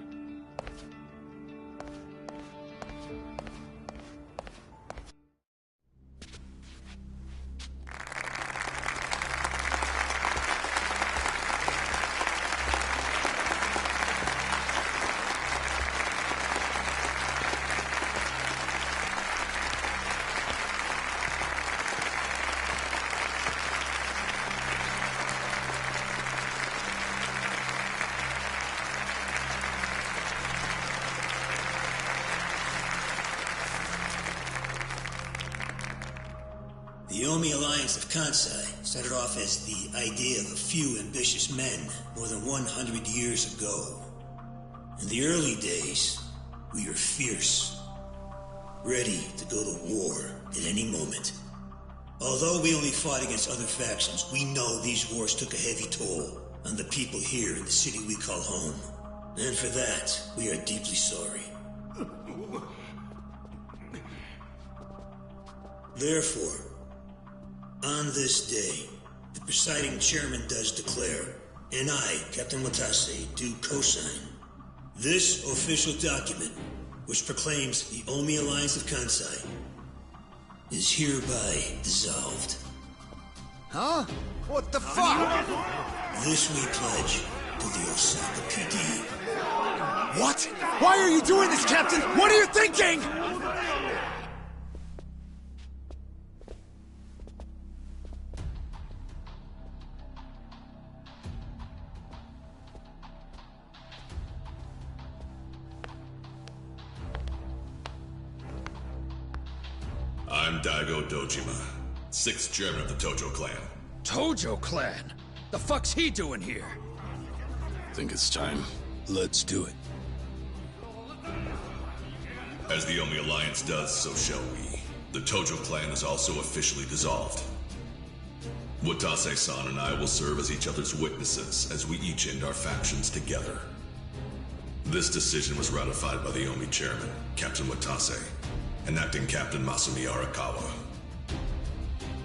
The Omi Alliance of Kansai started off as the idea of a few ambitious men more than 100 years ago. In the early days, we were fierce, ready to go to war at any moment. Although we only fought against other factions, we know these wars took a heavy toll on the people here in the city we call home. And for that, we are deeply sorry. Therefore, on this day, the presiding chairman does declare, and I, Captain Watase, do co-sign, this official document, which proclaims the Omi Alliance of Kansai, is hereby dissolved. Huh? What the fuck? This we pledge to the Osaka PD. What? Why are you doing this, Captain? What are you thinking? I'm Daigo Dojima, 6th chairman of the Tojo clan. Tojo clan? The fuck's he doing here? Think it's time. Let's do it. As the Omi Alliance does, so shall we. The Tojo clan is also officially dissolved. Watase-san and I will serve as each other's witnesses as we each end our factions together. This decision was ratified by the Omi chairman, Captain Watase, and acting Captain Masumi Arakawa.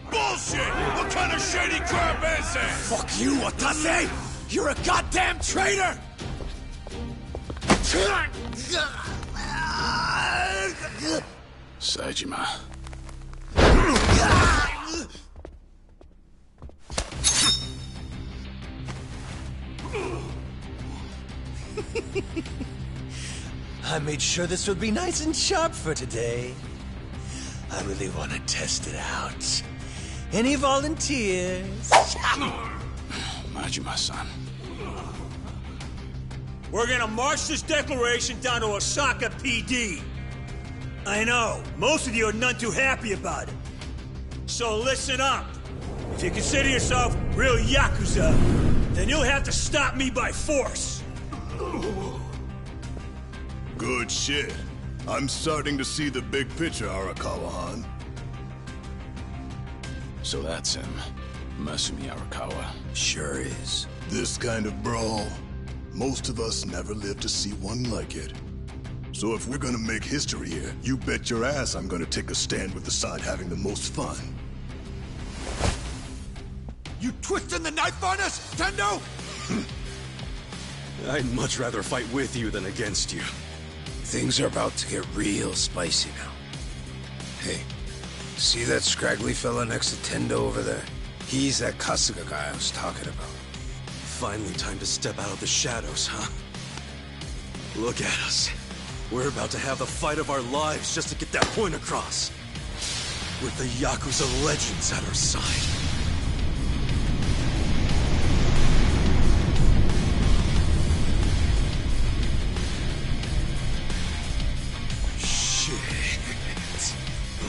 Bullshit! What kind of shady crap is this? Fuck you, Watase! You're a goddamn traitor! Saejima. I made sure this would be nice and sharp for today. I really want to test it out. Any volunteers? Majima-san. We're gonna march this declaration down to Osaka PD. I know, most of you are none too happy about it. So listen up. If you consider yourself real Yakuza, then you'll have to stop me by force. Good shit. I'm starting to see the big picture, Arakawa-han. So that's him. Masumi Arakawa. Sure is. This kind of brawl, most of us never lived to see one like it. So if we're gonna make history here, you bet your ass I'm gonna take a stand with the side having the most fun. You twisting the knife on us, Tendo? I'd much rather fight with you than against you. Things are about to get real spicy now. Hey, See that scraggly fella next to Tendo over there? He's that Kasuga guy I was talking about. Finally time to step out of the shadows, huh? Look at us. We're about to have the fight of our lives just to get that point across. With the Yakuza legends at our side.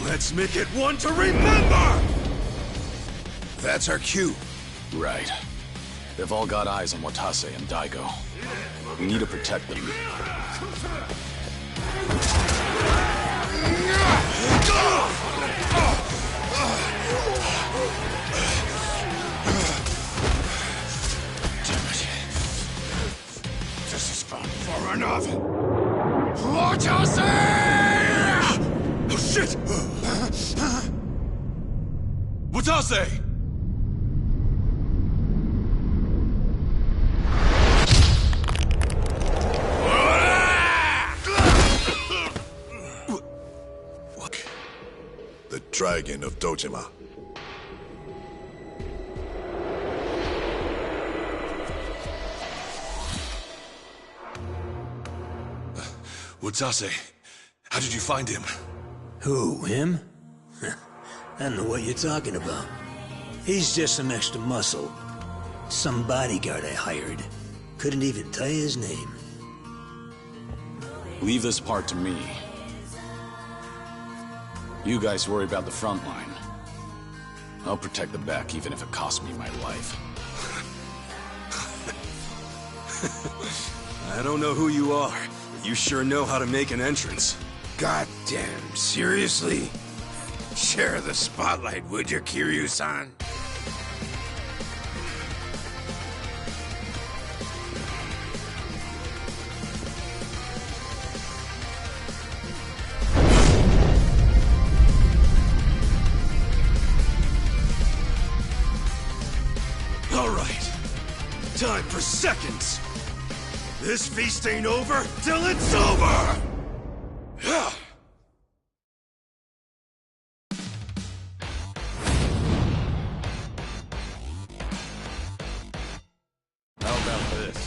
Let's make it one to remember! That's our cue. Right. They've all got eyes on Watase and Daigo. We need to protect them. This is far enough. Watase! Oh shit! Watase! The Dragon of Dojima. Watase, how did you find him? Who, him? I don't know what you're talking about. He's just some extra muscle. Some bodyguard I hired. Couldn't even tell you his name. Leave this part to me. You guys worry about the front line. I'll protect the back even if it costs me my life. I don't know who you are, but you sure know how to make an entrance. Goddamn, seriously? Share the spotlight, would you, Kiryu-san? All right, time for seconds. This feast ain't over till it's over! How about this?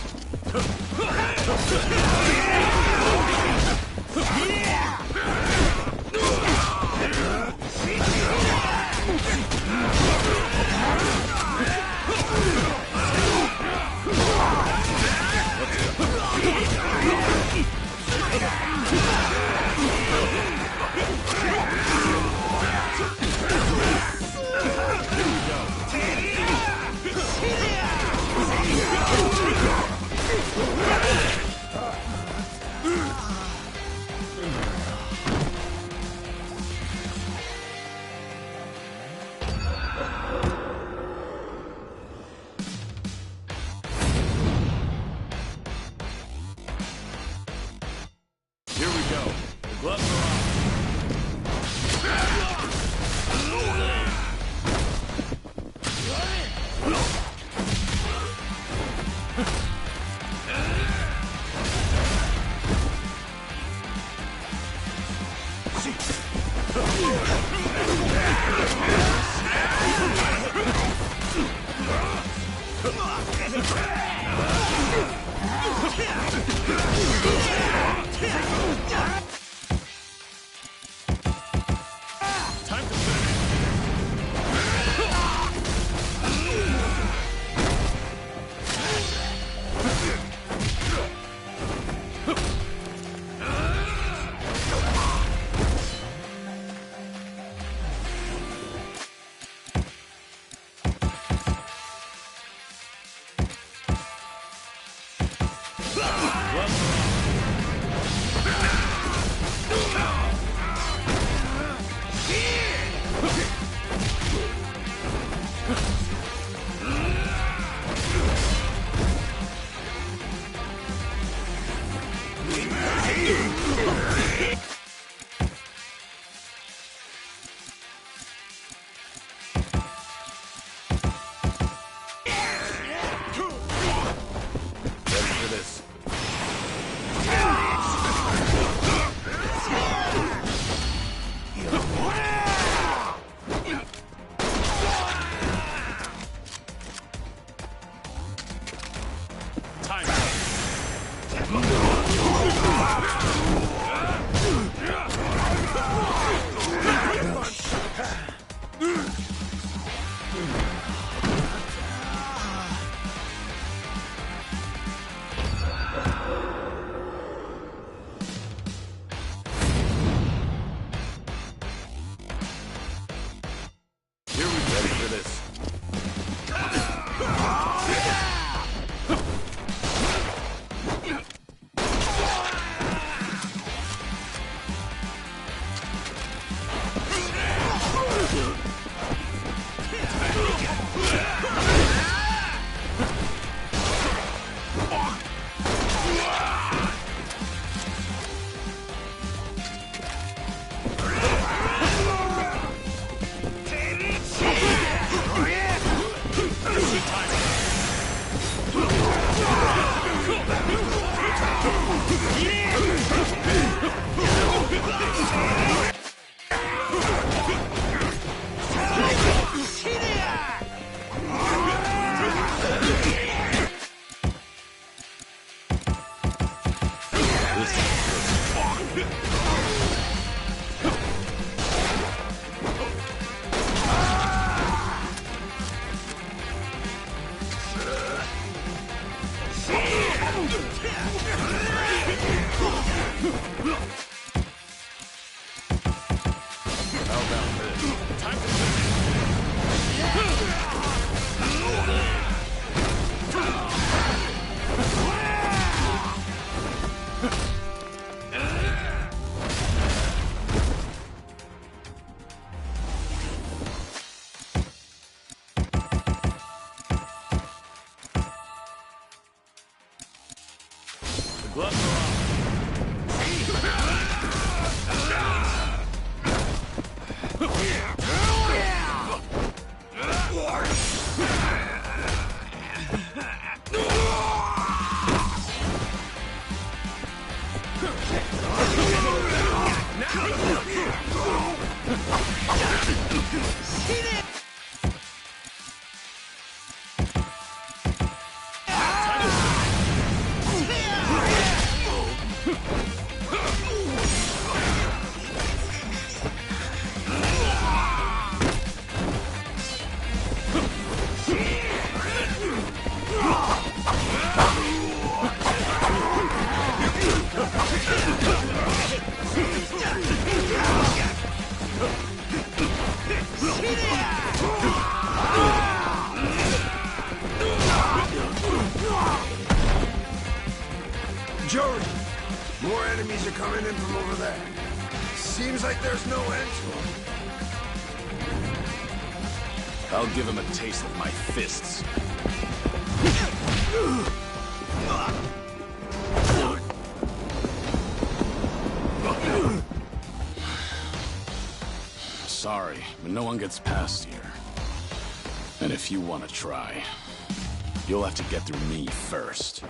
this. Joey, more enemies are coming in from over there. Seems like there's no end to them. I'll give him a taste of my fists. Sorry, but no one gets past here. And if you want to try, you'll have to get through me first.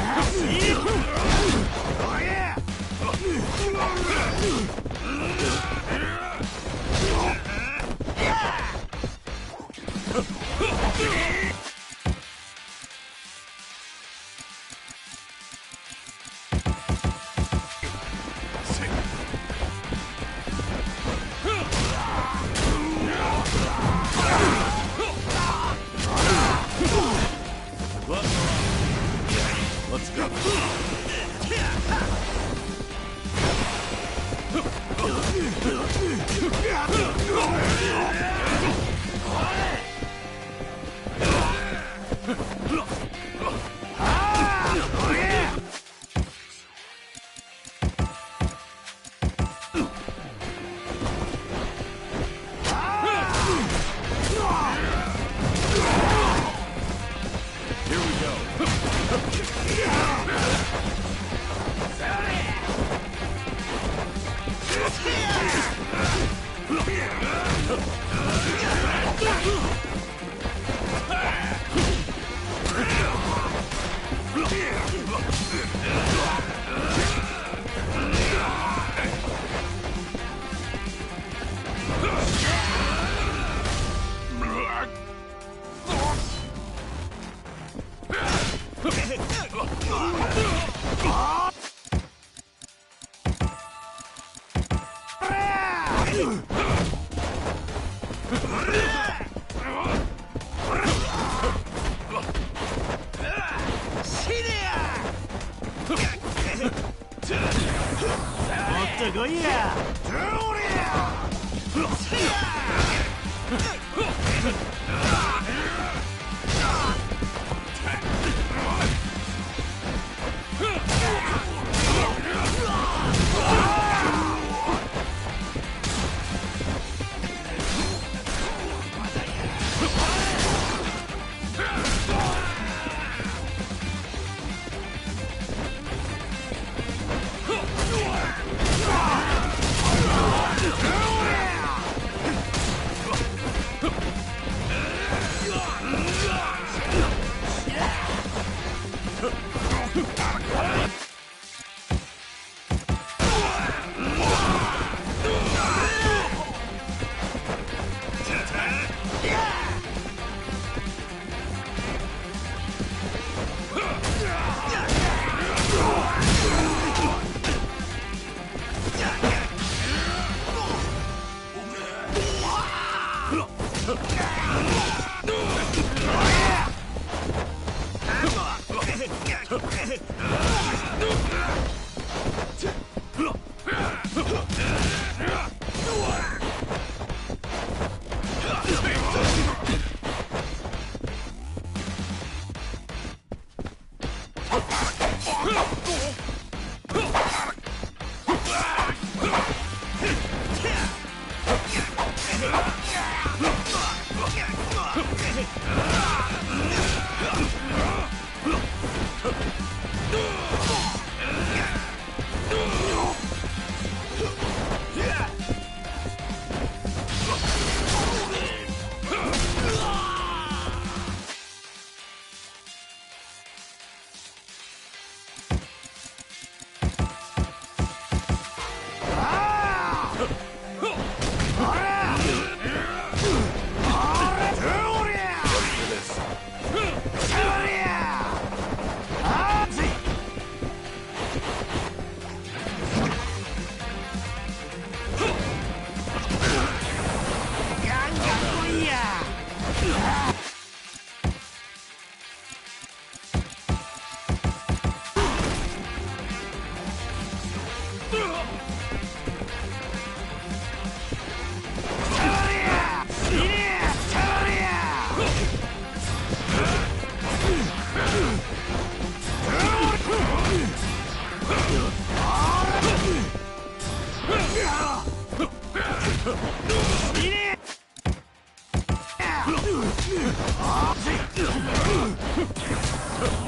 Oh, yeah! Let's go. 終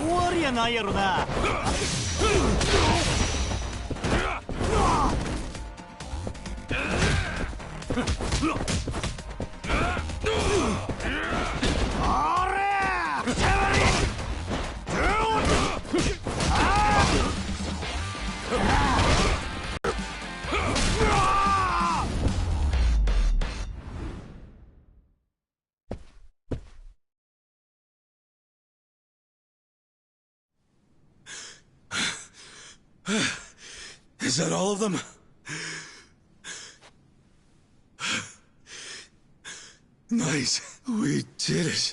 わりやないやろな。Is that all of them? Nice. We did it.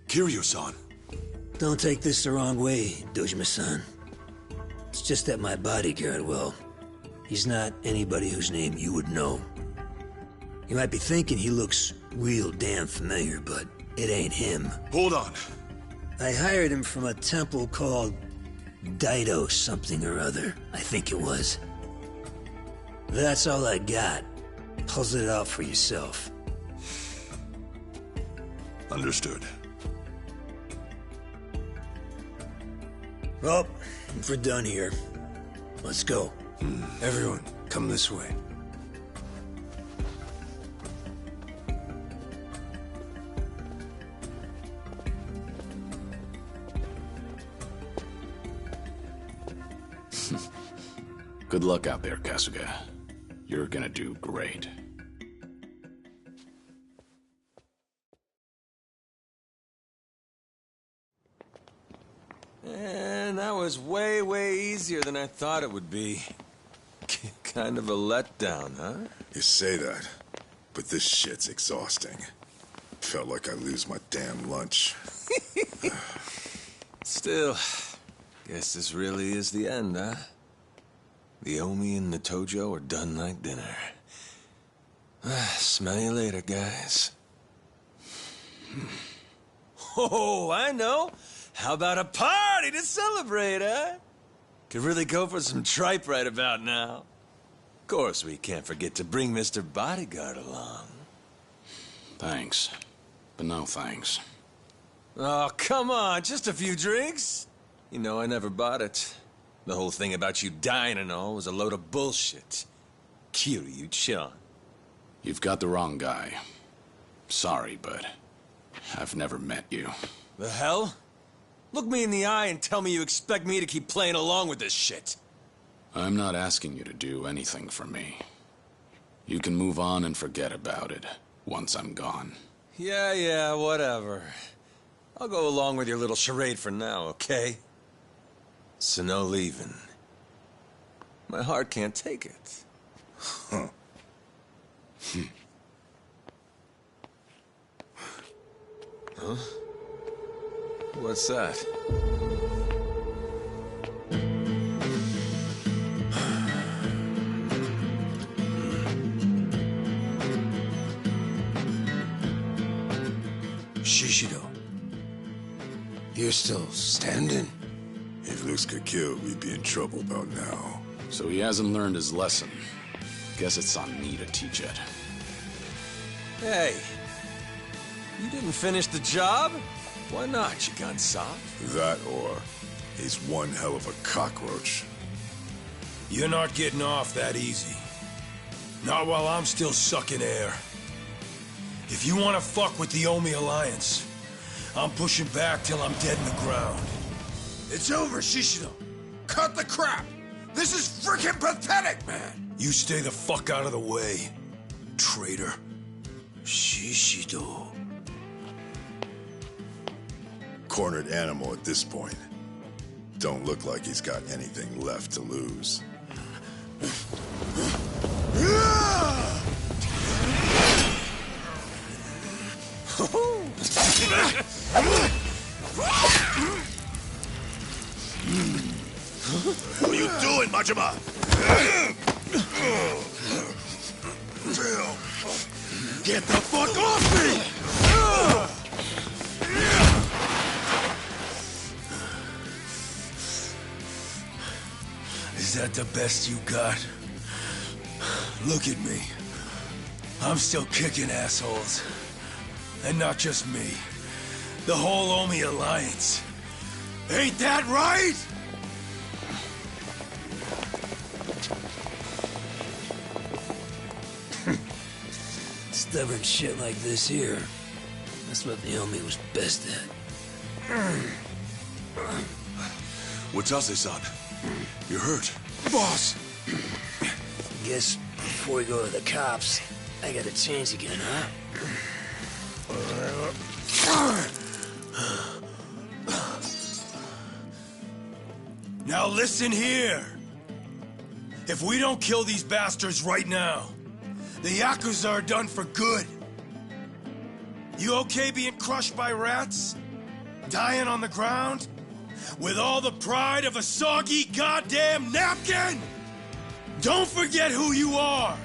Kiryu-san. Don't take this the wrong way, Dojima-san. It's just that my bodyguard, well, he's not anybody whose name you would know. You might be thinking he looks real damn familiar, but it ain't him. Hold on. I hired him from a temple called Daido something or other, I think it was. That's all I got. Puzzle it out for yourself. Understood. Well, if we're done here, let's go. Everyone, come this way. Good luck out there, Kasuga. You're gonna do great. And that was way, way easier than I thought it would be. Kind of a letdown, huh? You say that, but this shit's exhausting. Felt like I lose my damn lunch. Still, guess this really is the end, huh? The Omi and the Tojo are done like dinner. Smell you later, guys. Oh, I know. How about a party to celebrate, huh? Could really go for some tripe right about now. Of course, we can't forget to bring Mr. Bodyguard along. Thanks. But no thanks. Oh, come on, just a few drinks. You know, I never bought it. The whole thing about you dying and all was a load of bullshit. Kiryu-chan. You've got the wrong guy. Sorry, but I've never met you. The hell? Look me in the eye and tell me you expect me to keep playing along with this shit. I'm not asking you to do anything for me. You can move on and forget about it once I'm gone. Yeah, whatever. I'll go along with your little charade for now, okay? So no leaving. My heart can't take it. Huh. Huh? What's that? Shishido. You're still standing? If Luke's get killed, we'd be in trouble about now. So he hasn't learned his lesson. Guess it's on me to teach it. Hey, you didn't finish the job? Why not, you gun soft? That or he's one hell of a cockroach. You're not getting off that easy. Not while I'm still sucking air. If you want to fuck with the Omi Alliance, I'm pushing back till I'm dead in the ground. It's over, Shishido. Cut the crap. This is freaking pathetic, man. You stay the fuck out of the way, traitor. Shishido. Cornered animal at this point. Don't look like he's got anything left to lose. What are you doing, Majima? Get the fuck off me! Is that the best you got? Look at me. I'm still kicking assholes. And not just me. The whole Omi Alliance. Ain't that right? Stubborn shit like this here. That's what the Omi was best at. Watase-san, you're hurt. Boss! Guess before we go to the cops, I gotta change again, huh? Now listen here. If we don't kill these bastards right now, the Yakuza are done for good. You okay being crushed by rats? Dying on the ground? With all the pride of a soggy goddamn napkin? Don't forget who you are!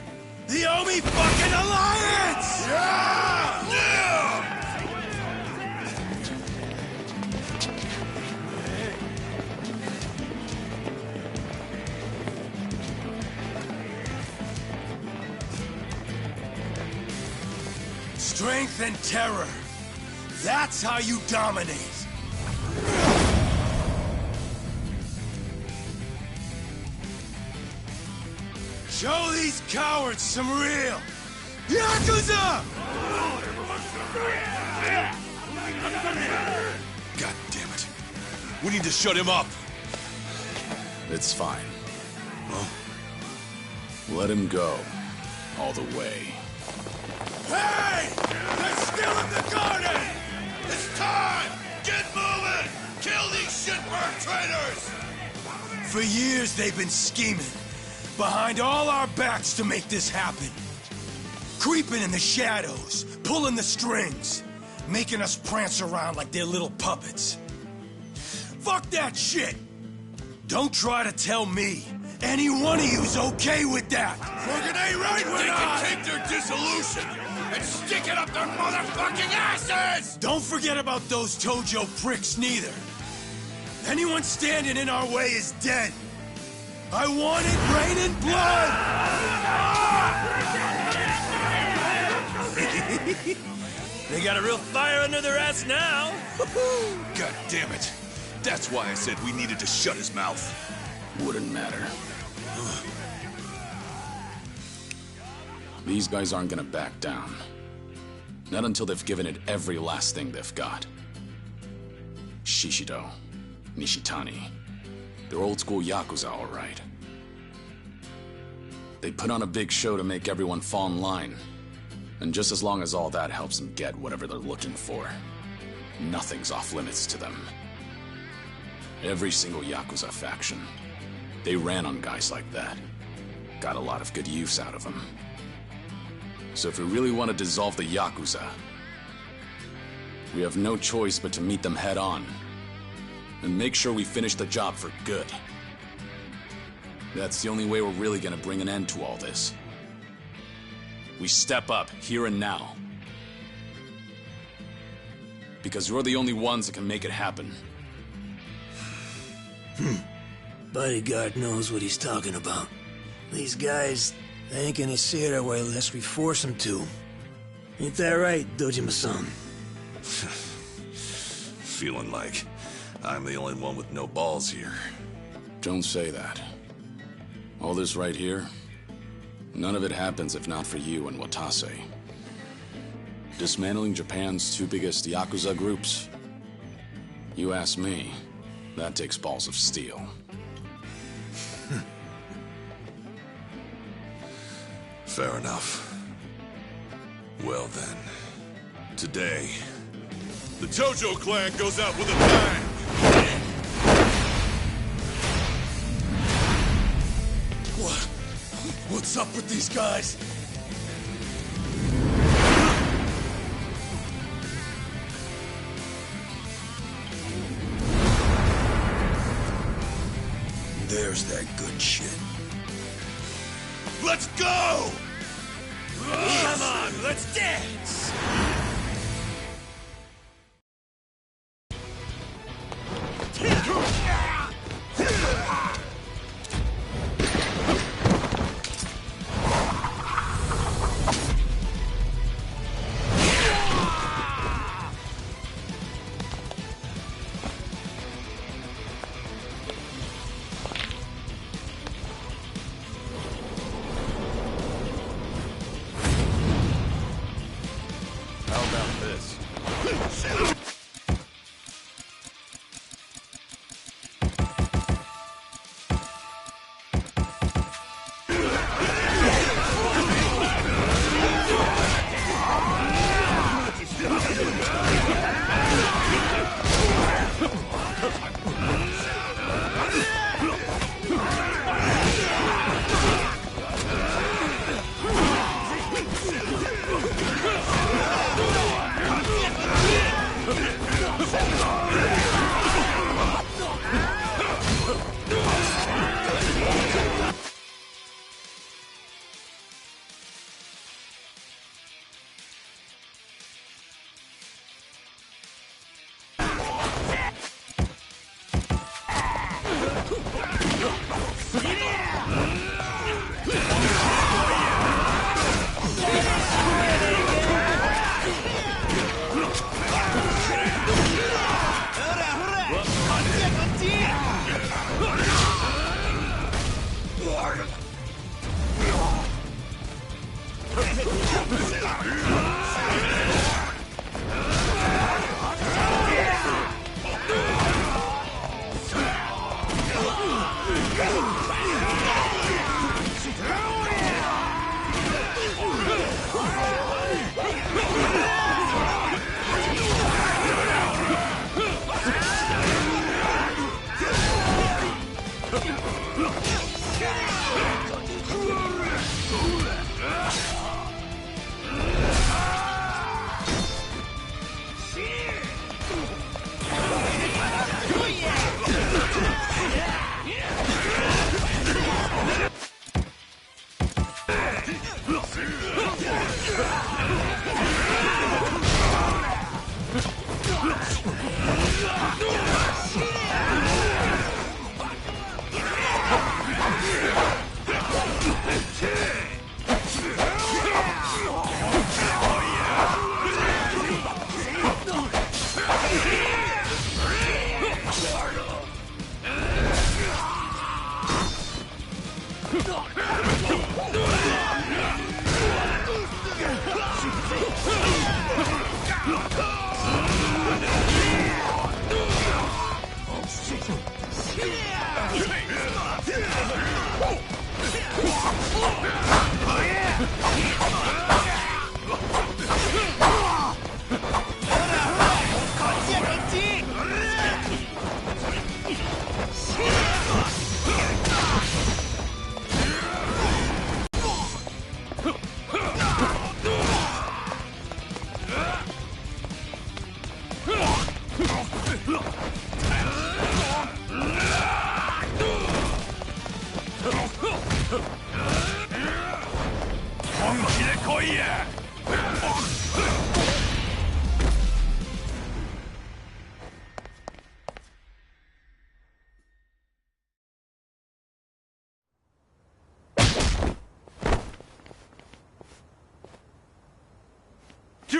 The Omi fucking Alliance! Yeah! Yeah! Strength and terror. That's how you dominate. Show these cowards some real Yakuza! God damn it. We need to shut him up. It's fine. Huh? Let him go. All the way. Hey! They're still in the garden! It's time! Get moving! Kill these shitbird traitors! For years they've been scheming behind all our backs to make this happen. Creeping in the shadows, pulling the strings, making us prance around like they're little puppets. Fuck that shit! Don't try to tell me any one of you's okay with that! Fucking ain't right when they can take their dissolution and stick it up their motherfucking asses! Don't forget about those Tojo pricks, neither. Anyone standing in our way is dead. I want it raining blood! They got a real fire under their ass now. God damn it. That's why I said we needed to shut his mouth. Wouldn't matter. These guys aren't gonna back down. Not until they've given it every last thing they've got. Shishido, Nishitani. They're old-school Yakuza, all right. They put on a big show to make everyone fall in line. And just as long as all that helps them get whatever they're looking for, nothing's off limits to them. Every single Yakuza faction, they ran on guys like that. Got a lot of good use out of them. So if we really want to dissolve the Yakuza, we have no choice but to meet them head on. And make sure we finish the job for good. That's the only way we're really gonna bring an end to all this. We step up, here and now. Because you're the only ones that can make it happen. Bodyguard knows what he's talking about. These guys, they ain't gonna see it our way unless we force them to. Ain't that right, Dojima-san? Feeling like I'm the only one with no balls here. Don't say that. All this right here, none of it happens if not for you and Watase. Dismantling Japan's two biggest Yakuza groups? You ask me, that takes balls of steel. Fair enough. Well then, today, the Tojo clan goes out with a bang! What's up with these guys? There's that good shit. Let's go! Come on, let's dance!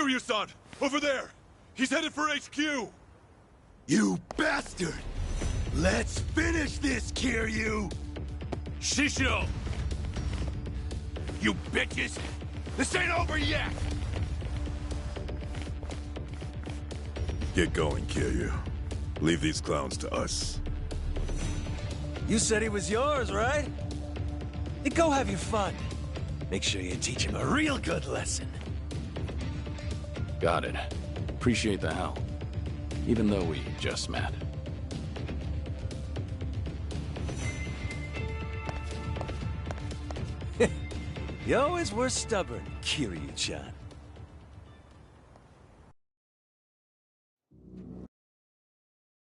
Kiryu-san! Over there! He's headed for HQ! You bastard! Let's finish this, Kiryu! Shisho! You bitches! This ain't over yet! Get going, Kiryu. Leave these clowns to us. You said he was yours, right? Then go have your fun. Make sure you teach him a real good lesson. Got it. Appreciate the help. Even though we just met. You always were stubborn, Kiryu-chan.